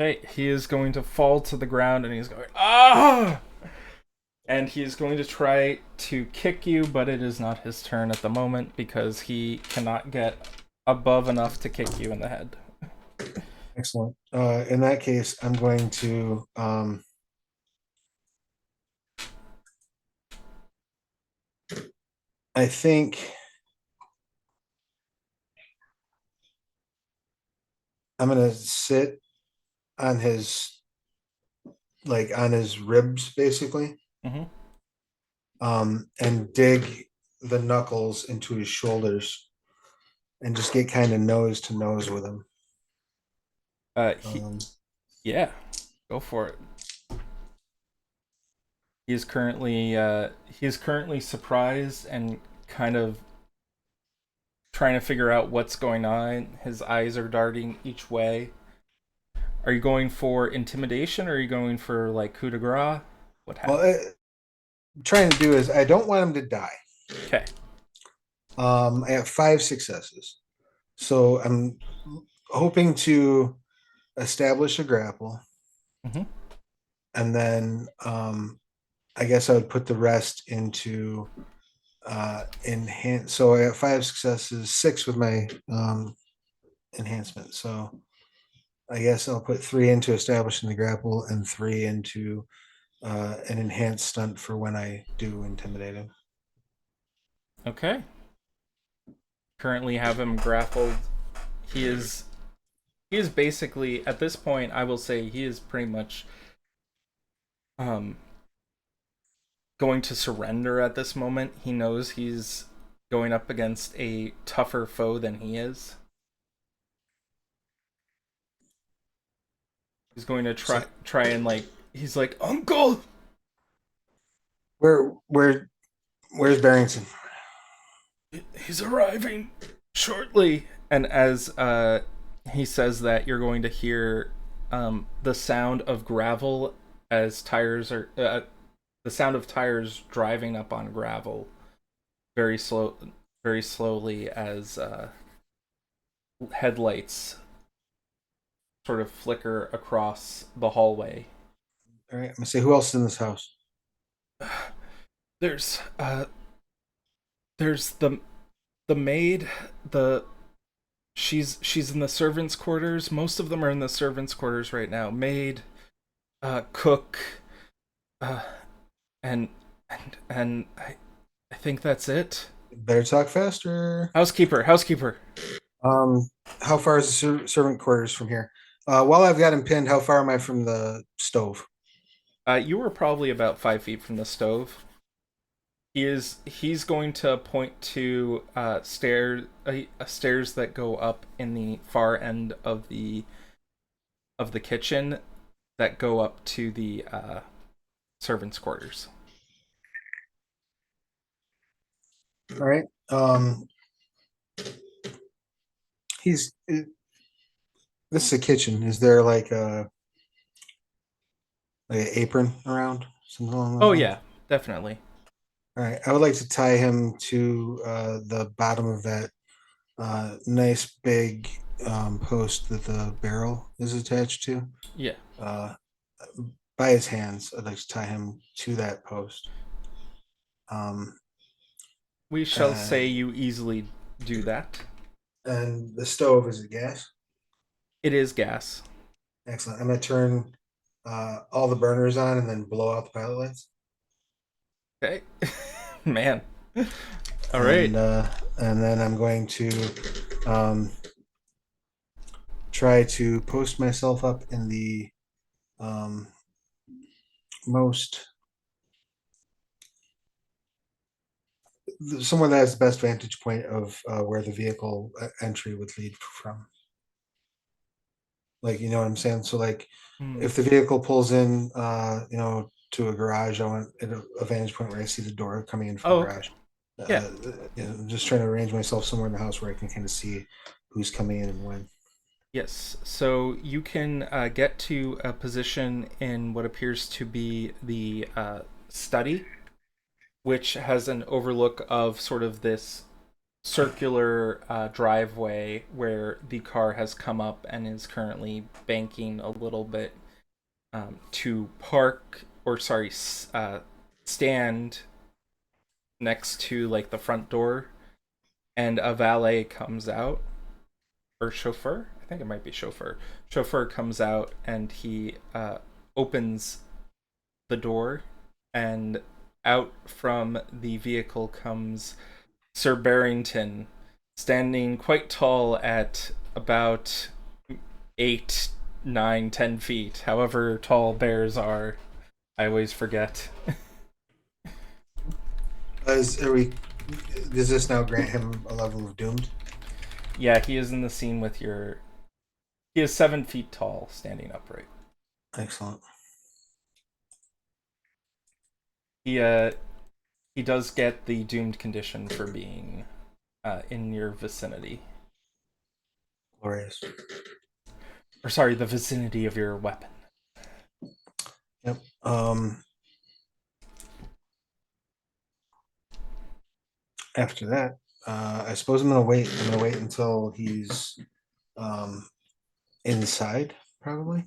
Speaker 1: Okay. He is going to fall to the ground, and he's going ah, and he's going to try to kick you, but it is not his turn at the moment because he cannot get above enough to kick you in the head.
Speaker 2: Excellent. In that case, I'm going to I think I'm gonna sit on his on his ribs basically,
Speaker 1: Hmm.
Speaker 2: and dig the knuckles into his shoulders and just get kind of nose to nose with him.
Speaker 1: He
Speaker 2: Um,
Speaker 1: yeah, go for it. He is currently surprised and kind of trying to figure out what's going on. His eyes are darting each way. Are you going for intimidation or are you going for like coup de grace? What
Speaker 2: well,
Speaker 1: happened?
Speaker 2: I'm trying to do is I don't want him to die.
Speaker 1: Okay.
Speaker 2: I have five successes, so I'm hoping to establish a grapple,
Speaker 1: Hmm.
Speaker 2: and then I guess I would put the rest into enhance. So I have 5 successes, 6 with my enhancement. So I guess I'll put 3 into establishing the grapple and 3 into an enhanced stunt for when I do intimidate him.
Speaker 1: Okay. Currently have him grappled. He is he is basically at this point. I will say he is pretty much um going to surrender at this moment. He knows he's going up against a tougher foe than he is. He's going to
Speaker 2: So
Speaker 1: try and like he's like, "Uncle,
Speaker 2: where's Barrington?
Speaker 1: he's arriving shortly." And as he says that, you're going to hear the sound of gravel as tires are the sound of tires driving up on gravel very slow, very slowly as headlights sort of flicker across the hallway.
Speaker 2: All right, I'm gonna say who else is in this house?
Speaker 1: There's there's the maid, the she's in the servants' quarters. Most of them are in the servants' quarters right now. Maid, cook, uh, and I think that's it.
Speaker 2: Better talk faster.
Speaker 1: Housekeeper.
Speaker 2: Um, how far is the servant quarters from here? While I've got him pinned, how far am I from the stove?
Speaker 1: You were probably about 5 feet from the stove. He's going to point to stairs that go up in the far end of the kitchen that go up to the servants' quarters.
Speaker 2: All right. He's this is a kitchen. Is there like an apron around, something along those
Speaker 1: Oh
Speaker 2: lines?
Speaker 1: yeah, definitely.
Speaker 2: All right. I would like to tie him to the bottom of that nice big post that the barrel is attached to.
Speaker 1: Yeah,
Speaker 2: Uh, by his hands, I'd like to tie him to that post. Um,
Speaker 1: we shall say
Speaker 2: and
Speaker 1: you easily do that.
Speaker 2: and the stove is a gas.
Speaker 1: It is gas.
Speaker 2: Excellent. I'm gonna turn all the burners on and then blow out the pilot lights.
Speaker 1: Okay, man. All right.
Speaker 2: And and then I'm going to um, try to post myself up in the um, most somewhere that has the best vantage point of where the vehicle entry would lead from. Like, you know what I'm saying? So like
Speaker 1: Hmm.
Speaker 2: if the vehicle pulls in to a garage, I want a vantage point where I see the door coming in from the
Speaker 1: Oh, okay.
Speaker 2: garage.
Speaker 1: Yeah.
Speaker 2: Uh, I'm just trying to arrange myself somewhere in the house where I can kind of see who's coming in and when.
Speaker 1: Yes. So you can get to a position in what appears to be the study, which has an overlook of sort of this circular driveway where the car has come up and is currently banking a little bit to park, or sorry, stand next to like the front door, and a valet comes out, or chauffeur. I think it might be chauffeur. Chauffeur comes out and he opens the door, and out from the vehicle comes Sir Barrington, standing quite tall at about 8, 9, 10 feet, however tall bears are. I always forget.
Speaker 2: Are we? Does this now grant him a level of doomed?
Speaker 1: Yeah, he is in the scene with your. He is 7 feet tall, standing upright.
Speaker 2: Excellent,
Speaker 1: He he does get the doomed condition for being in your vicinity,
Speaker 2: glorious.
Speaker 1: or sorry, the vicinity of your weapon.
Speaker 2: Yep. After that, I suppose I'm gonna wait. I'm gonna wait until he's um, inside. probably.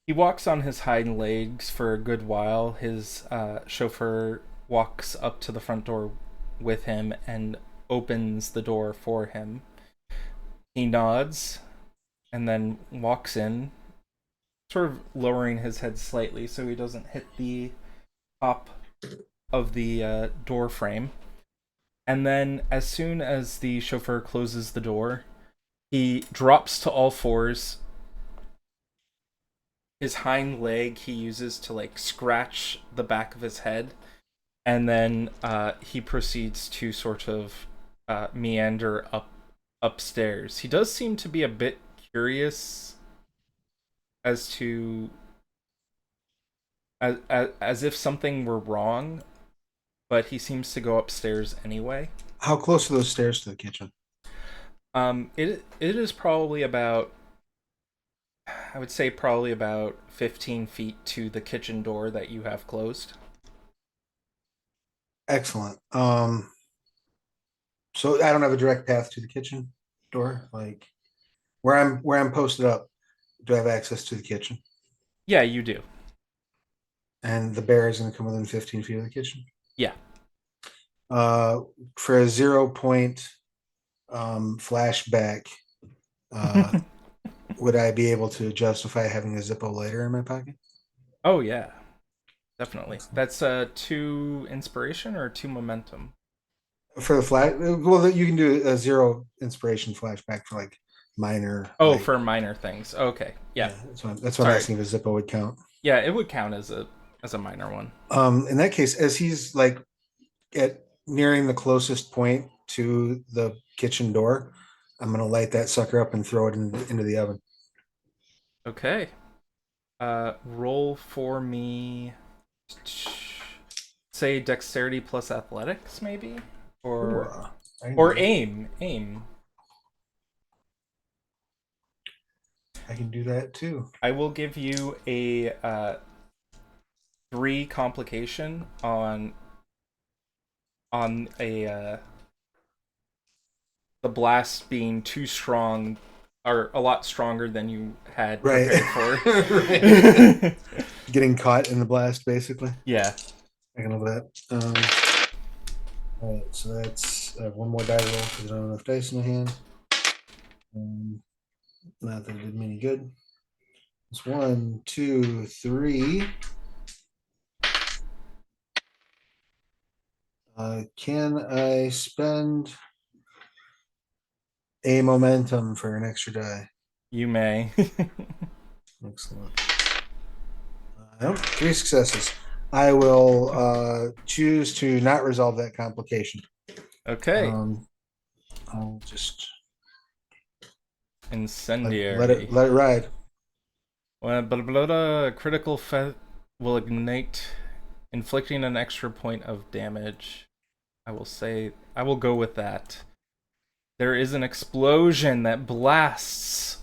Speaker 1: He walks on his hind legs for a good while. His chauffeur walks up to the front door with him and opens the door for him. He nods and then walks in, sort of lowering his head slightly so he doesn't hit the top of the door frame. And then, as soon as the chauffeur closes the door, he drops to all fours. His hind leg he uses to like scratch the back of his head, and then he proceeds to sort of meander upstairs. He does seem to be a bit curious as to as if something were wrong, but he seems to go upstairs anyway.
Speaker 2: How close are those stairs to the kitchen?
Speaker 1: It is probably about, I would say probably about 15 feet to the kitchen door that you have closed.
Speaker 2: Excellent. So I don't have a direct path to the kitchen door. Like where I'm posted up, do I have access to the kitchen?
Speaker 1: Yeah, you do.
Speaker 2: And the bear is going to come within 15 feet of the kitchen.
Speaker 1: Yeah.
Speaker 2: Uh, for a 0 point flashback, uh, would I be able to justify having a Zippo lighter in my pocket?
Speaker 1: Oh yeah, definitely. That's two inspiration or two momentum.
Speaker 2: For the flash, well, you can do a 0 inspiration flashback for like minor,
Speaker 1: Oh,
Speaker 2: like
Speaker 1: for minor things. Okay. Yeah.
Speaker 2: yeah. That's what I'm
Speaker 1: Sorry.
Speaker 2: asking if a Zippo would count.
Speaker 1: Yeah, it would count as a minor one.
Speaker 2: In that case, as he's like at nearing the closest point to the kitchen door, I'm gonna light that sucker up and throw it into the oven.
Speaker 1: Okay. Roll for me. Say dexterity plus athletics, maybe,
Speaker 2: Ooh,
Speaker 1: or
Speaker 2: I,
Speaker 1: or aim.
Speaker 2: I can do that too.
Speaker 1: I will give you a 3 complication on a the blast being too strong or a lot stronger than you had
Speaker 2: Right.
Speaker 1: prepared for.
Speaker 2: Right. Getting caught in the blast, basically.
Speaker 1: Yeah.
Speaker 2: I can live with that. All right, so that's one more die roll because I don't have enough dice in my hand. Not that it did me any good. It's 1, 2, 3. Can I spend a momentum for an extra die?
Speaker 1: You may.
Speaker 2: Excellent. Nope, 3 successes. I will choose to not resolve that complication.
Speaker 1: Okay.
Speaker 2: I'll just
Speaker 1: Incendiary.
Speaker 2: let it ride.
Speaker 1: When a critical will ignite, inflicting an extra point of damage. I will go with that. There is an explosion that blasts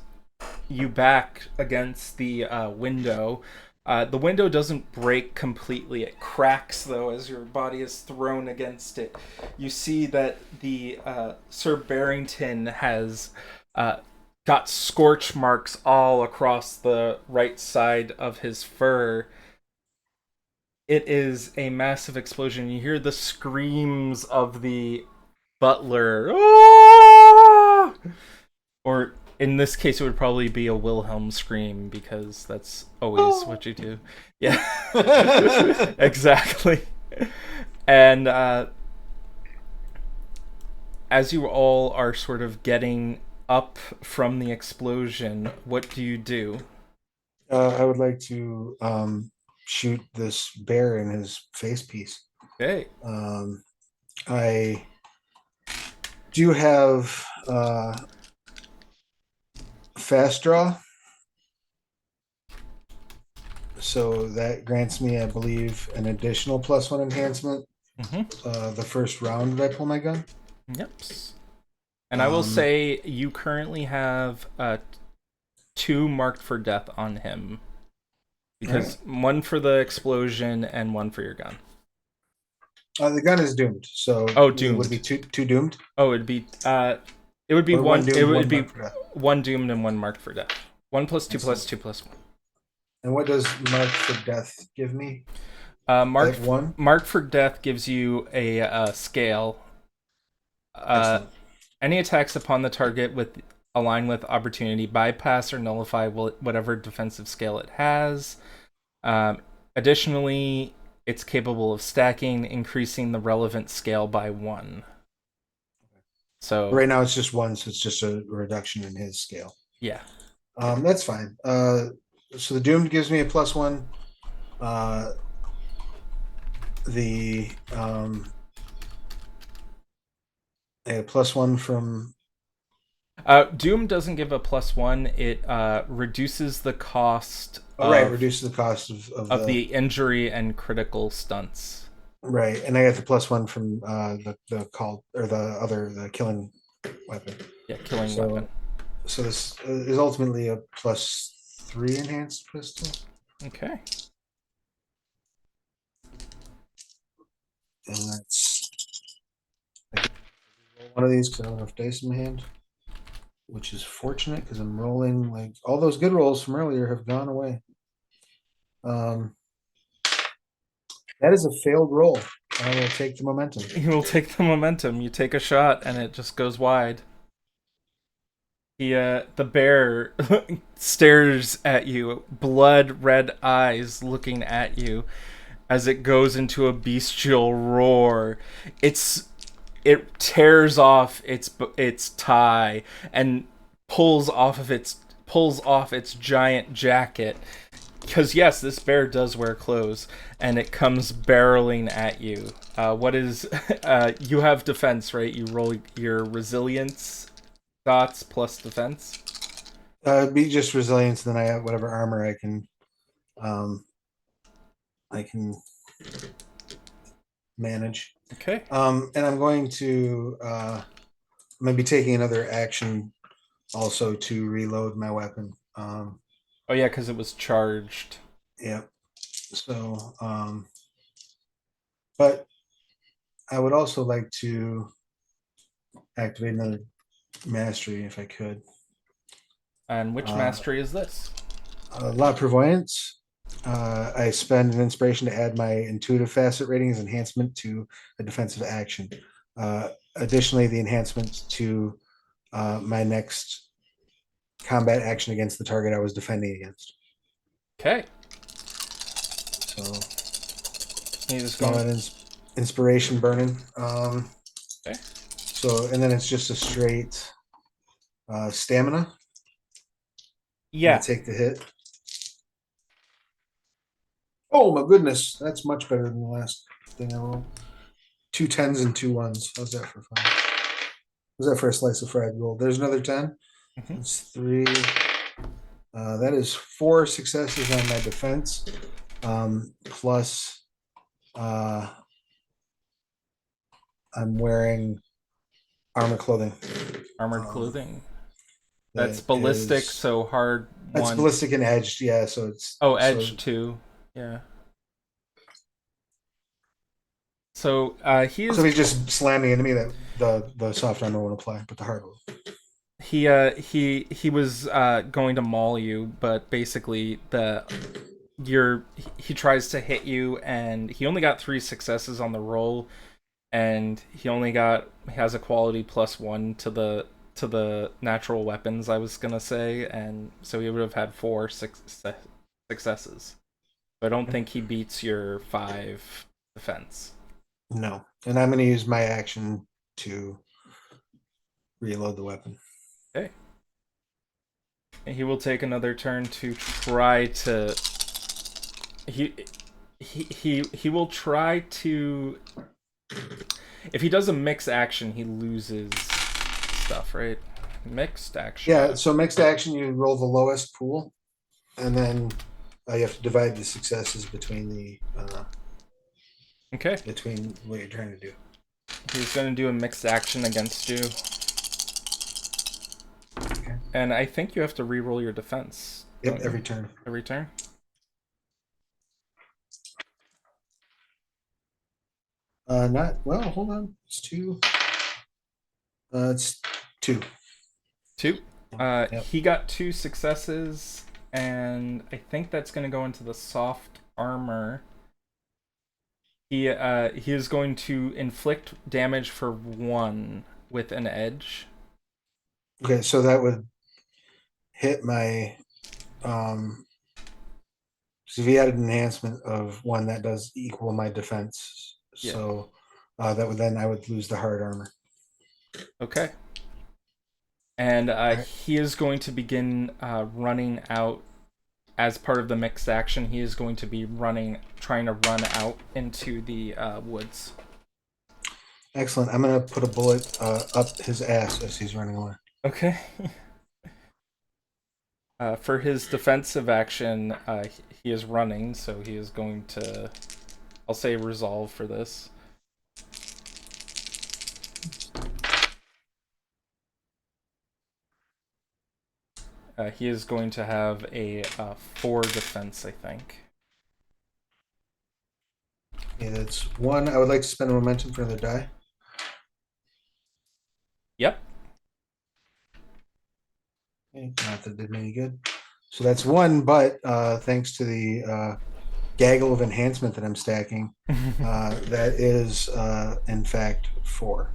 Speaker 1: you back against the window. The window doesn't break completely. It cracks, though, as your body is thrown against it. You see that the Sir Barrington has got scorch marks all across the right side of his fur. It is a massive explosion. You hear the screams of the butler. "Ah!" Or in this case, it would probably be a Wilhelm scream because that's always what you do. Yeah, exactly. And as you all are sort of getting up from the explosion, what do you do?
Speaker 2: I would like to shoot this bear in his face piece.
Speaker 1: Okay.
Speaker 2: I do have fast draw, so that grants me, I believe, an additional +1 enhancement. The first round that I pull my gun.
Speaker 1: Yep. And I will say you currently have 2 marked for death on him. Because one for the explosion and one for your gun.
Speaker 2: The gun is doomed, so
Speaker 1: Oh,
Speaker 2: it would be
Speaker 1: doomed.
Speaker 2: two doomed.
Speaker 1: Oh, it'd be It would be
Speaker 2: Or one
Speaker 1: one. It
Speaker 2: doomed,
Speaker 1: would
Speaker 2: one
Speaker 1: be
Speaker 2: marked for death.
Speaker 1: one doomed and one marked for death. 1 + 2 +
Speaker 2: Excellent.
Speaker 1: 2 + 1.
Speaker 2: And what does marked for death give me?
Speaker 1: Marked
Speaker 2: Type one.
Speaker 1: marked for death gives you a scale. Uh,
Speaker 2: Excellent.
Speaker 1: any attacks upon the target with align with opportunity bypass or nullify whatever defensive scale it has. Um, additionally, it's capable of stacking, increasing the relevant scale by 1. So
Speaker 2: Right now it's just one, so it's just a reduction in his scale.
Speaker 1: yeah.
Speaker 2: That's fine. So the doomed gives me a +1. Uh, the a +1 from.
Speaker 1: Doom doesn't give a +1. It reduces the cost
Speaker 2: Oh, right, reduces the cost of
Speaker 1: of
Speaker 2: the.
Speaker 1: the injury and critical stunts.
Speaker 2: Right, and I got the +1 from the call or the killing weapon.
Speaker 1: Yeah, killing weapon.
Speaker 2: So this is ultimately a +3 enhanced pistol,
Speaker 1: Okay.
Speaker 2: and that's one of these because I don't have enough dice in my hand, which is fortunate because I'm rolling like all those good rolls from earlier have gone away. Um, that is a failed roll. I will take the momentum.
Speaker 1: You will take the momentum. You take a shot and it just goes wide. The bear stares at you, blood red eyes looking at you as it goes into a bestial roar. It tears off its tie and pulls off its giant jacket, because yes, this bear does wear clothes, and it comes barreling at you. What is you have defense, right? You roll your resilience dots plus defense.
Speaker 2: Be just resilience, then I have whatever armor um, I can manage.
Speaker 1: Okay.
Speaker 2: And I'm going to maybe taking another action also to reload my weapon.
Speaker 1: Oh yeah, because it was charged.
Speaker 2: Yeah. So, but I would also like to activate another mastery if I could.
Speaker 1: And which
Speaker 2: Uh,
Speaker 1: mastery is this?
Speaker 2: La Prevoyance. I spend an inspiration to add my intuitive facet rating as enhancement to a defensive action. Additionally, the enhancement to my next combat action against the target I was defending against.
Speaker 1: Okay.
Speaker 2: So
Speaker 1: He's just
Speaker 2: smell
Speaker 1: going.
Speaker 2: that inspiration burning.
Speaker 1: Okay.
Speaker 2: So and then it's just a straight stamina. And I
Speaker 1: Yeah.
Speaker 2: take the hit. Oh my goodness, that's much better than the last thing I rolled. 2 10s and 2 1s. How's that for fun? How's that for a slice of fried roll? There's another 10.
Speaker 1: Mm-hmm.
Speaker 2: That's 3. That is 4 successes on my defense, plus I'm wearing armor clothing.
Speaker 1: Armored
Speaker 2: Um,
Speaker 1: clothing. That's
Speaker 2: that
Speaker 1: ballistic,
Speaker 2: is
Speaker 1: so hard
Speaker 2: It's
Speaker 1: one.
Speaker 2: ballistic and edged, yeah. So it's
Speaker 1: Oh,
Speaker 2: so
Speaker 1: edge too. Yeah. So he
Speaker 2: so
Speaker 1: is
Speaker 2: he's just slamming into me that the soft armor won't apply, but the hard will.
Speaker 1: he was going to maul you, but basically he tries to hit you, and he only got 3 successes on the roll, and he has a quality +1 to the natural weapons, I was gonna say, and so he would have had 4 successes. So I don't think he beats your 5 defense.
Speaker 2: No, and I'm going to use my action to reload the weapon.
Speaker 1: Okay. And he will take another turn to try to he he will try to, if he does a mix action, he loses stuff, right? Mixed
Speaker 2: Yeah,
Speaker 1: action.
Speaker 2: so mixed action, you roll the lowest pool, and then you have to divide the successes
Speaker 1: Okay.
Speaker 2: between what you're trying to do.
Speaker 1: He's gonna do a mixed action against you.
Speaker 2: Okay.
Speaker 1: And I think you have to re-roll your defense,
Speaker 2: Yep,
Speaker 1: don't you?
Speaker 2: every turn.
Speaker 1: Every turn?
Speaker 2: Not well. Hold on. It's two. It's 2.
Speaker 1: Two.
Speaker 2: Yep.
Speaker 1: He got 2 successes, and I think that's going to go into the soft armor. He is going to inflict damage for 1 with an edge.
Speaker 2: Okay, so that would hit my so if he had an enhancement of 1, that does equal my defense.
Speaker 1: Yeah.
Speaker 2: So that would then I would lose the hard armor.
Speaker 1: Okay. And
Speaker 2: All right.
Speaker 1: he is going to begin running out as part of the mixed action. He is going to be trying to run out into the woods.
Speaker 2: Excellent. I'm gonna put a bullet up his ass as he's running away.
Speaker 1: Okay. For his defensive action, he is running, so he is going to, I'll say, resolve for this. He is going to have a 4 defense, I think.
Speaker 2: Okay, that's 1. I would like to spend a momentum for another die.
Speaker 1: Yep.
Speaker 2: Okay, not that it did me any good. So that's 1, but thanks to the gaggle of enhancement that I'm stacking, that is in fact 4.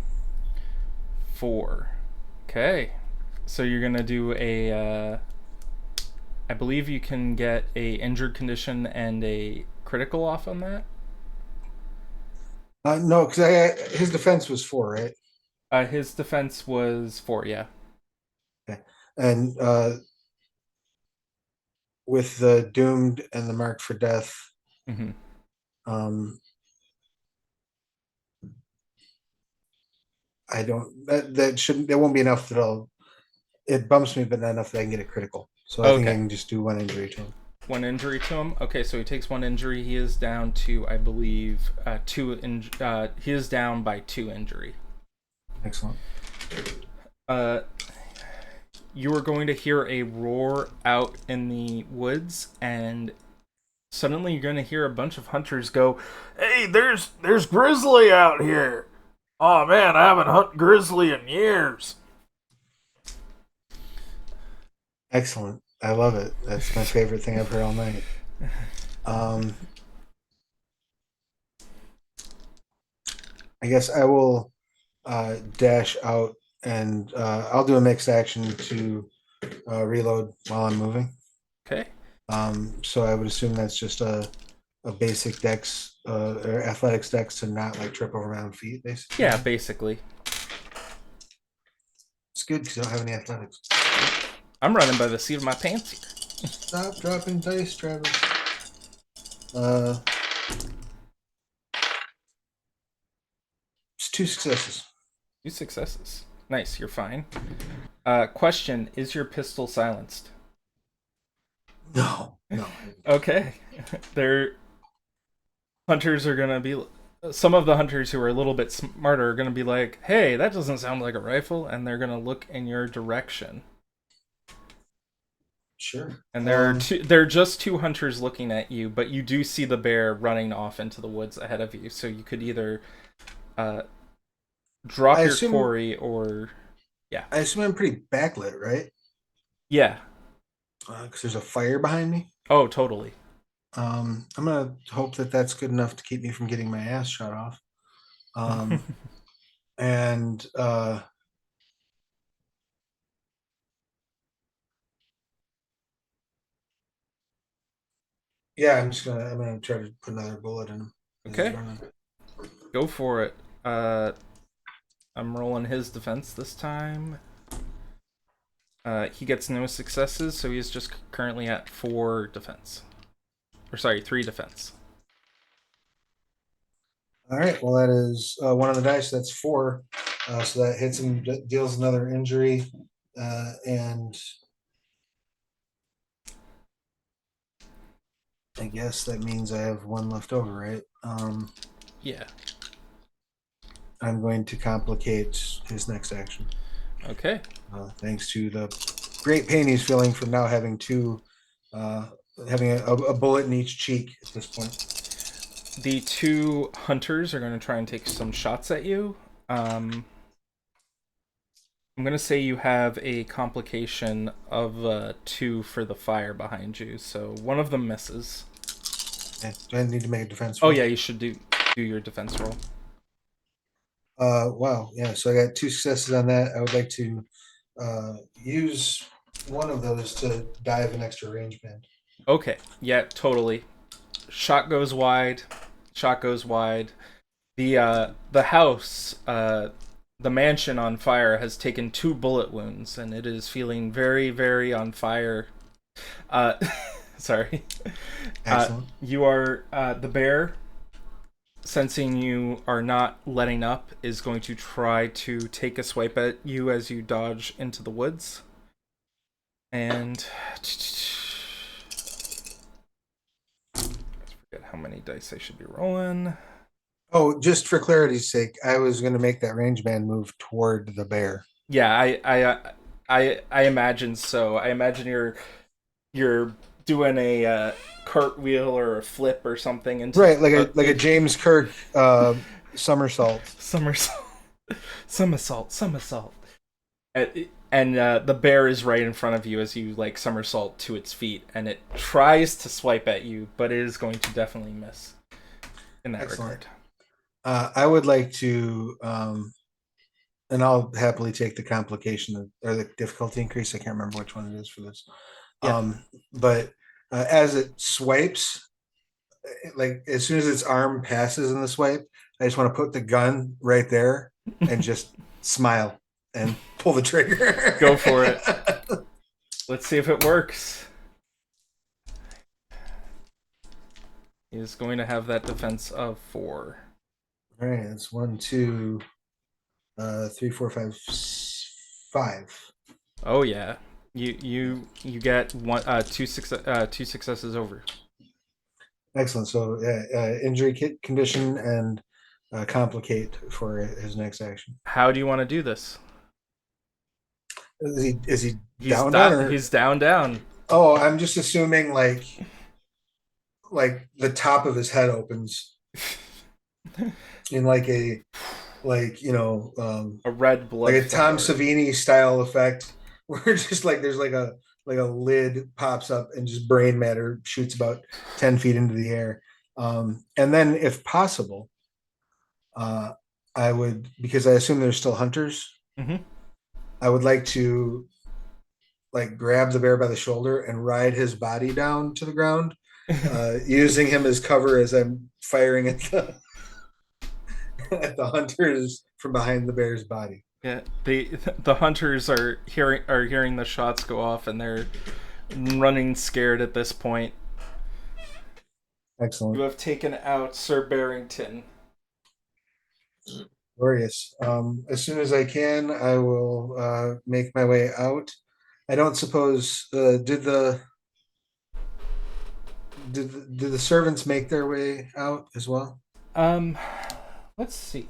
Speaker 1: 4. Okay. So you're gonna do a. I believe you can get a injured condition and a critical off on that.
Speaker 2: No, because his defense was 4, right?
Speaker 1: His defense was 4. Yeah.
Speaker 2: Okay. And with the doomed and the marked for death,
Speaker 1: Mm-hmm.
Speaker 2: um, I don't that shouldn't that won't be enough that I'll it bumps me, but not enough that I can get a critical. So I think I
Speaker 1: Okay.
Speaker 2: can just do 1 injury to him.
Speaker 1: 1 injury to him. Okay, so he takes 1 injury. He is down to, I believe, he is down by 2 injury.
Speaker 2: Excellent.
Speaker 1: Uh, you are going to hear a roar out in the woods, and suddenly you're going to hear a bunch of hunters go, "Hey, there's grizzly out here! Oh man, I haven't hunted grizzly in years."
Speaker 2: Excellent. I love it. That's my favorite thing I've heard all night. Um, I guess I will dash out and I'll do a mixed action to reload while I'm moving.
Speaker 1: Okay.
Speaker 2: So I would assume that's just a basic dex or athletics dex to not like trip over my own feet, basically.
Speaker 1: Yeah, basically.
Speaker 2: It's good because I don't have any athletics.
Speaker 1: I'm running by the seat of my pants here.
Speaker 2: Stop dropping dice, Travis. Uh, it's 2 successes.
Speaker 1: 2 successes. Nice, you're fine. Question: is your pistol silenced?
Speaker 2: No, no.
Speaker 1: Okay. They're hunters are gonna be. Some of the hunters who are a little bit smarter are gonna be like, "Hey, that doesn't sound like a rifle," and they're gonna look in your direction.
Speaker 2: Sure.
Speaker 1: And there are just 2 hunters looking at you, but you do see the bear running off into the woods ahead of you. So you could either uh,
Speaker 2: I
Speaker 1: drop your
Speaker 2: assume
Speaker 1: quarry or yeah,
Speaker 2: I assume I'm pretty backlit, right?
Speaker 1: yeah.
Speaker 2: Because there's a fire behind me.
Speaker 1: Oh, totally.
Speaker 2: I'm gonna hope that that's good enough to keep me from getting my ass shot off. And yeah, I'm gonna try to put another bullet in him as he's
Speaker 1: Okay,
Speaker 2: running.
Speaker 1: go for it. Uh, I'm rolling his defense this time. He gets no successes, so he's just currently at 4 defense. Or sorry, 3 defense.
Speaker 2: All right. Well, that is 1 on the dice. That's 4. So that hits him, deals another injury, and I guess that means I have 1 left over, right?
Speaker 1: Yeah.
Speaker 2: I'm going to complicate his next action.
Speaker 1: Okay.
Speaker 2: Thanks to the great pain he's feeling from now having 2, uh, having a bullet in each cheek at this point.
Speaker 1: The 2 hunters are going to try and take some shots at you. Um, I'm gonna say you have a complication of 2 for the fire behind you, so one of them misses.
Speaker 2: Okay. Do I need to make a defense
Speaker 1: Oh
Speaker 2: roll?
Speaker 1: yeah, you should do your defense roll.
Speaker 2: Wow. Yeah. So I got two successes on that. I would like to use one of those to dive an extra range band.
Speaker 1: Okay, yeah, totally. Shot goes wide. Shot goes wide. The house, the mansion on fire has taken 2 bullet wounds, and it is feeling very, very on fire. Uh, sorry.
Speaker 2: Excellent.
Speaker 1: You are the bear, sensing you are not letting up, is going to try to take a swipe at you as you dodge into the woods. And forget how many dice I should be rolling.
Speaker 2: Oh, just for clarity's sake, I was going to make that range band move toward the bear.
Speaker 1: Yeah, I imagine so. I imagine you're doing a cartwheel or a flip or something into
Speaker 2: Right, like a James Kirk somersault.
Speaker 1: somersault, somersault. And the bear is right in front of you as you like somersault to its feet, and it tries to swipe at you, but it is going to definitely miss in that
Speaker 2: Excellent.
Speaker 1: regard.
Speaker 2: I would like to, and I'll happily take the complication or the difficulty increase. I can't remember which one it is for this.
Speaker 1: Yeah.
Speaker 2: But as it swipes, like as soon as its arm passes in the swipe, I just want to put the gun right there and just smile and pull the trigger.
Speaker 1: Go for it. Let's see if it works. He is going to have that defense of 4.
Speaker 2: All right, it's one, two, three, four, five, five.
Speaker 1: Oh yeah, you get one two successes over.
Speaker 2: Excellent. So injury condition and complicate for his next action.
Speaker 1: How do you want to do this?
Speaker 2: Is he down down or?
Speaker 1: He's down.
Speaker 2: Oh, I'm just assuming like the top of his head opens in like
Speaker 1: A red
Speaker 2: like
Speaker 1: blood
Speaker 2: a Tom
Speaker 1: flower.
Speaker 2: Savini style effect where just like there's like a lid pops up and just brain matter shoots about 10 feet into the air. And then if possible, uh, I would, because I assume there's still hunters,
Speaker 1: Mm-hmm.
Speaker 2: I would like to like grab the bear by the shoulder and ride his body down to the ground, using him as cover as I'm firing at the at the hunters from behind the bear's body.
Speaker 1: Yeah, the hunters are hearing the shots go off, and they're running scared at this point. You
Speaker 2: Excellent.
Speaker 1: have taken out Sir Barrington.
Speaker 2: Glorious. As soon as I can, I will make my way out. I don't suppose did the servants make their way out as well?
Speaker 1: Um, let's see.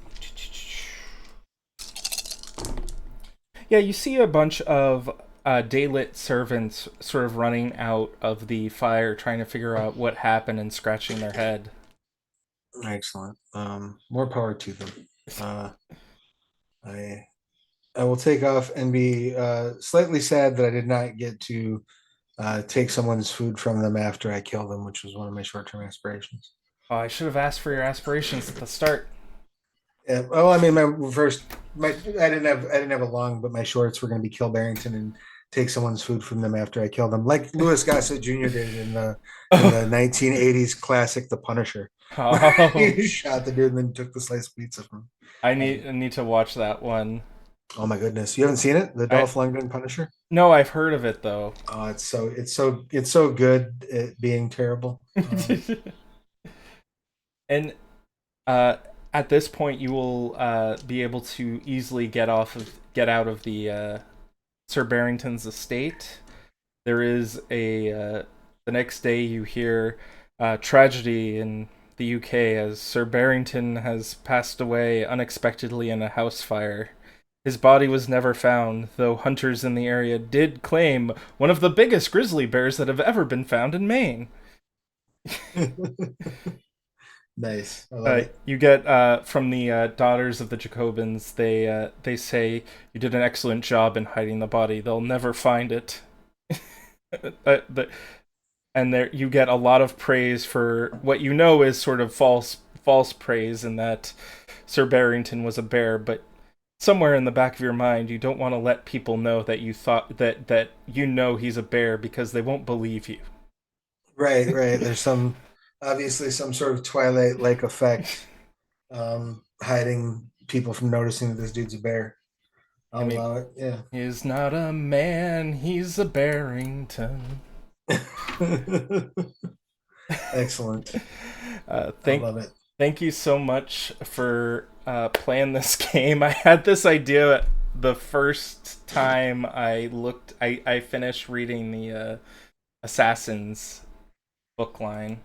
Speaker 1: Yeah, you see a bunch of daylit servants sort of running out of the fire, trying to figure out what happened and scratching their head.
Speaker 2: Excellent. More power to them. Uh, I I will take off and be slightly sad that I did not get to take someone's food from them after I kill them, which was one of my short-term aspirations.
Speaker 1: Oh, I should have asked for your aspirations at the start.
Speaker 2: Yeah, well, I mean, I didn't have a long, but my shorts were going to be kill Barrington and take someone's food from them after I kill them, like Louis Gossett Jr. did in the 1980s classic The Punisher.
Speaker 1: Oh,
Speaker 2: He shot the dude and then took the sliced pizza from him.
Speaker 1: I need to watch that one.
Speaker 2: Oh my goodness, you haven't seen it, the
Speaker 1: I
Speaker 2: Dolph Lundgren Punisher?
Speaker 1: No, I've heard of it though.
Speaker 2: Oh, it's so good at being terrible.
Speaker 1: And uh, at this point, you will be able to easily get out of the Sir Barrington's estate. There is a the next day you hear tragedy in the UK as Sir Barrington has passed away unexpectedly in a house fire. His body was never found, though hunters in the area did claim one of the biggest grizzly bears that have ever been found in Maine.
Speaker 2: Nice. I love it.
Speaker 1: You get from the daughters of the Jacobins. They say you did an excellent job in hiding the body. They'll never find it. The, and there you get a lot of praise for what you know is sort of false praise in that Sir Barrington was a bear, but somewhere in the back of your mind you don't want to let people know that you thought that you know he's a bear because they won't believe you.
Speaker 2: Right, right. There's some obviously some sort of Twilight-like effect hiding people from noticing that this dude's a bear.
Speaker 1: I
Speaker 2: I'll
Speaker 1: mean,
Speaker 2: allow it. Yeah.
Speaker 1: he's not a man, he's a Barrington.
Speaker 2: Excellent.
Speaker 1: uh,
Speaker 2: I
Speaker 1: thank
Speaker 2: love it.
Speaker 1: thank you so much for playing this game. I had this idea the first time I finished reading the Assassins book line.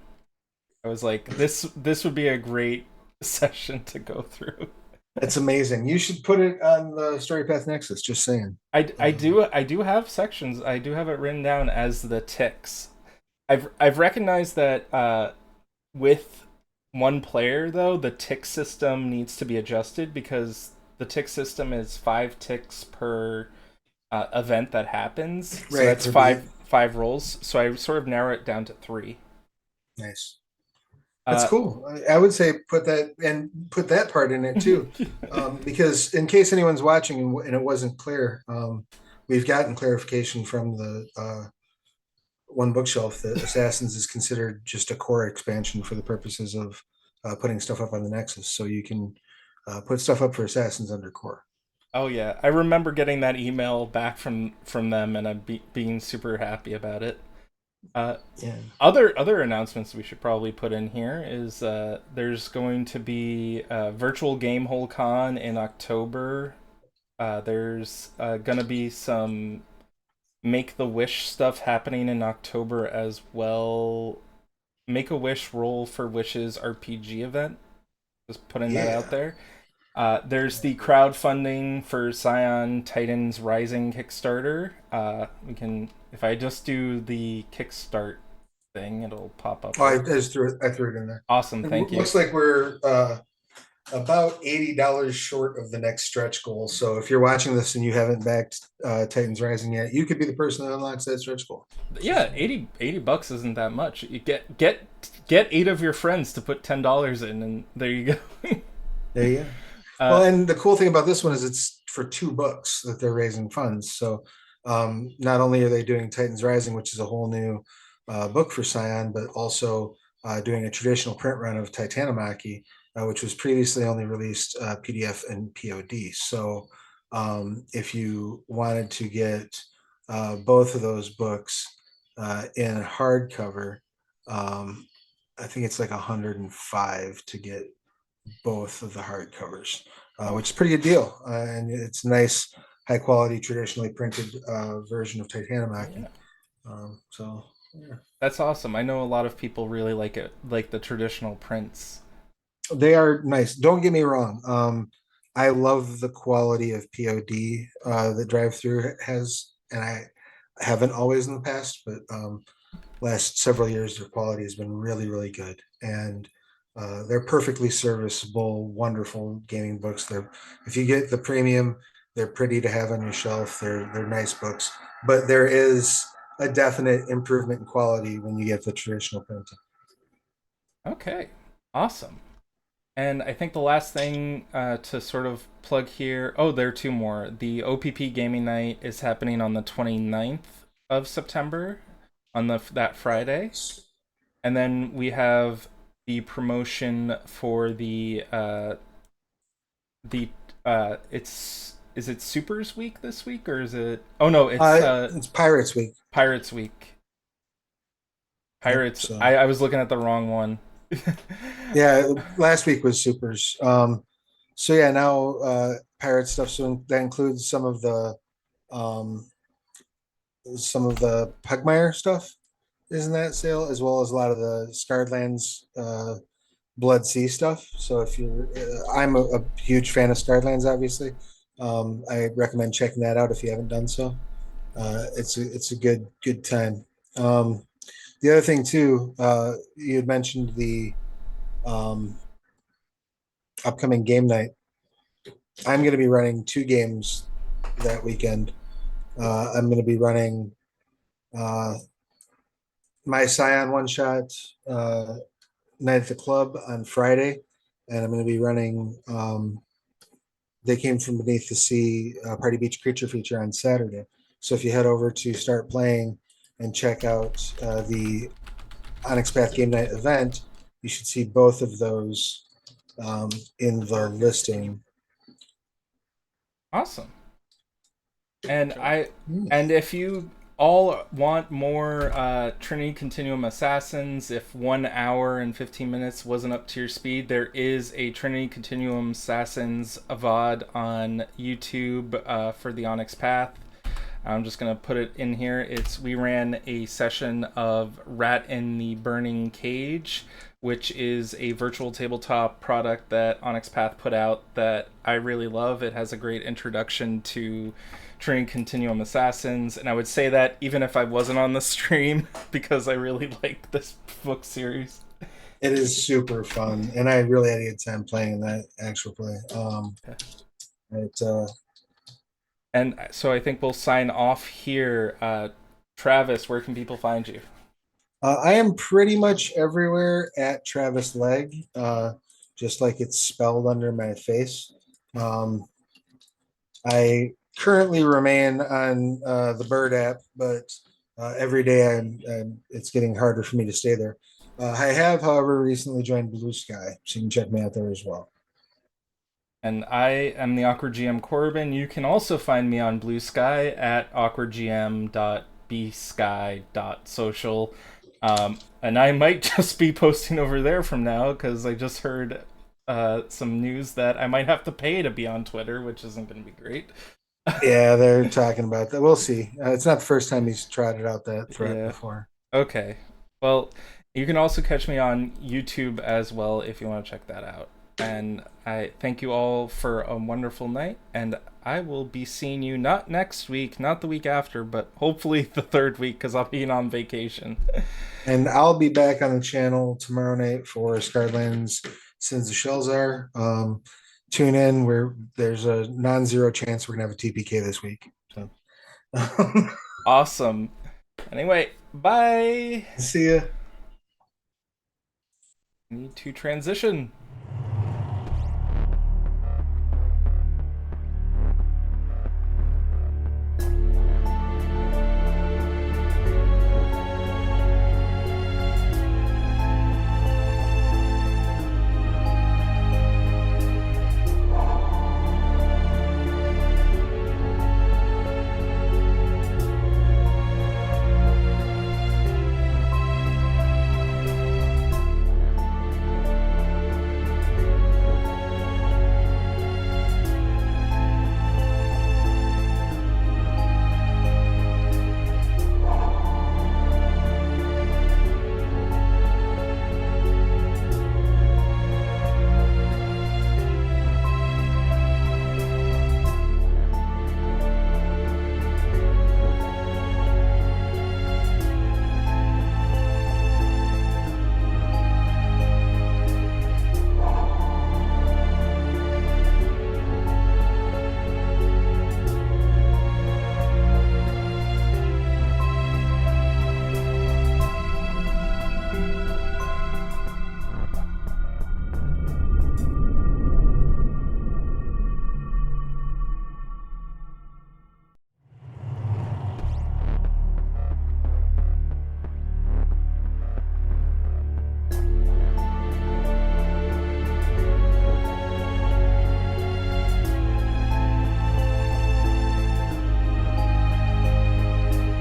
Speaker 1: I was like, this would be a great session to go through.
Speaker 2: It's amazing. You should put it on the Story Path Nexus. Just saying.
Speaker 1: I do have sections. I do have it written down as the ticks. I've recognized that with one player though, the tick system needs to be adjusted because the tick system is 5 ticks per event that happens. So
Speaker 2: Right,
Speaker 1: that's
Speaker 2: for beat.
Speaker 1: five rolls. So I sort of narrow it down to 3.
Speaker 2: Nice. That's
Speaker 1: Uh,
Speaker 2: cool. I would say put that and put that part in it too, because in case anyone's watching and it wasn't clear, we've gotten clarification from the one bookshelf that Assassins is considered just a core expansion for the purposes of putting stuff up on the Nexus. So you can put stuff up for Assassins under core.
Speaker 1: oh yeah, I remember getting that email back from them, and being super happy about it. Uh,
Speaker 2: Yeah.
Speaker 1: other announcements we should probably put in here is there's going to be virtual game hole con in October. There's gonna be some make the wish stuff happening in October as well. Make a wish roll for wishes RPG event. Just putting that out
Speaker 2: Yeah.
Speaker 1: there. There's the crowdfunding for Scion Titans Rising Kickstarter. We can, if I just do the Kickstart thing, it'll pop up
Speaker 2: Oh, I
Speaker 1: right.
Speaker 2: just threw it. I threw it in there.
Speaker 1: Awesome,
Speaker 2: It
Speaker 1: thank you.
Speaker 2: looks like we're about $80 short of the next stretch goal. So if you're watching this and you haven't backed Titans Rising yet, you could be the person that unlocks that stretch goal. Just
Speaker 1: Yeah,
Speaker 2: saying.
Speaker 1: 80 bucks isn't that much. You get 8 of your friends to put $10 in, and there you go.
Speaker 2: There you go.
Speaker 1: uh,
Speaker 2: Well, and the cool thing about this one is it's for 2 books that they're raising funds. So not only are they doing Titans Rising, which is a whole new book for Scion, but also doing a traditional print run of Titanomachy, which was previously only released PDF and POD. So if you wanted to get both of those books in hardcover, I think it's like 105 to get both of the hardcovers, which is a pretty good deal. And it's nice, high quality, traditionally printed version of Titanomachy.
Speaker 1: yeah,
Speaker 2: So yeah.
Speaker 1: that's awesome. I know a lot of people really like it, like the traditional prints.
Speaker 2: They are nice. Don't get me wrong. I love the quality of POD that Drive Through has, and I haven't always in the past, but last several years their quality has been really, really good, and they're perfectly serviceable, wonderful gaming books. They're if you get the premium, they're pretty to have on your shelf. They're nice books, but there is a definite improvement in quality when you get the traditional printing.
Speaker 1: Okay, awesome. And I think the last thing to sort of plug here, oh, there are 2 more. The OPP Gaming Night is happening on the 29th of September, on that Friday. And then we have the promotion for the it's is it Supers Week this week, or is it, oh no, it's
Speaker 2: It's Pirates Week.
Speaker 1: Pirates Week.
Speaker 2: Yep.
Speaker 1: Pirates.
Speaker 2: So
Speaker 1: I was looking at the wrong one.
Speaker 2: yeah, last week was Supers. So yeah, now pirate stuff. So that includes um, some of the Pugmire stuff is in that sale, as well as a lot of the Scarred Lands Blood Sea stuff. So if you're, I'm a huge fan of Scarred Lands, obviously. I recommend checking that out if you haven't done so. It's a good time. The other thing too, you had mentioned the um, upcoming game night. I'm going to be running two games that weekend. I'm going to be running uh, my Scion one shot night at the club on Friday, and I'm going to be running They Came From Beneath the Sea Party Beach Creature feature on Saturday. So if you head over to Start Playing and check out the Onyx Path Game Night event, you should see both of those in the listing.
Speaker 1: Awesome. And if you all want more Trinity Continuum Assassins, if 1 hour and 15 minutes wasn't up to your speed, there is a Trinity Continuum Assassins VOD on YouTube for the Onyx Path. I'm just gonna put it in here. We ran a session of Rat in the Burning Cage, which is a virtual tabletop product that Onyx Path put out that I really love. It has a great introduction to Trinity Continuum Assassins, and I would say that even if I wasn't on the stream because I really like this book series.
Speaker 2: It is super fun, and I really had a good time playing that actual play. It
Speaker 1: And so I think we'll sign off here. Travis, where can people find you?
Speaker 2: I am pretty much everywhere at Travis Leg, just like it's spelled under my face. Um, I currently remain on the Bird app, but every day it's getting harder for me to stay there. I have, however, recently joined Blue Sky, so you can check me out there as well.
Speaker 1: And I am the Awkward GM Corbin. You can also find me on Blue Sky at awkwardgm.bsky.social. And I might just be posting over there from now because I just heard some news that I might have to pay to be on Twitter, which isn't going to be great.
Speaker 2: Yeah, they're talking about that. We'll see. It's not the first time he's trotted out that threat
Speaker 1: Yeah.
Speaker 2: before.
Speaker 1: Okay. Well, you can also catch me on YouTube as well if you want to check that out. And I thank you all for a wonderful night. And I will be seeing you not next week, not the week after, but hopefully the third week because I'll be on vacation.
Speaker 2: And I'll be back on the channel tomorrow night for Scarlands Sins the Shells Are. Tune in where there's a non-zero chance we're gonna have a TPK this week. So
Speaker 1: Awesome. Anyway, bye.
Speaker 2: see ya.
Speaker 1: Need to transition.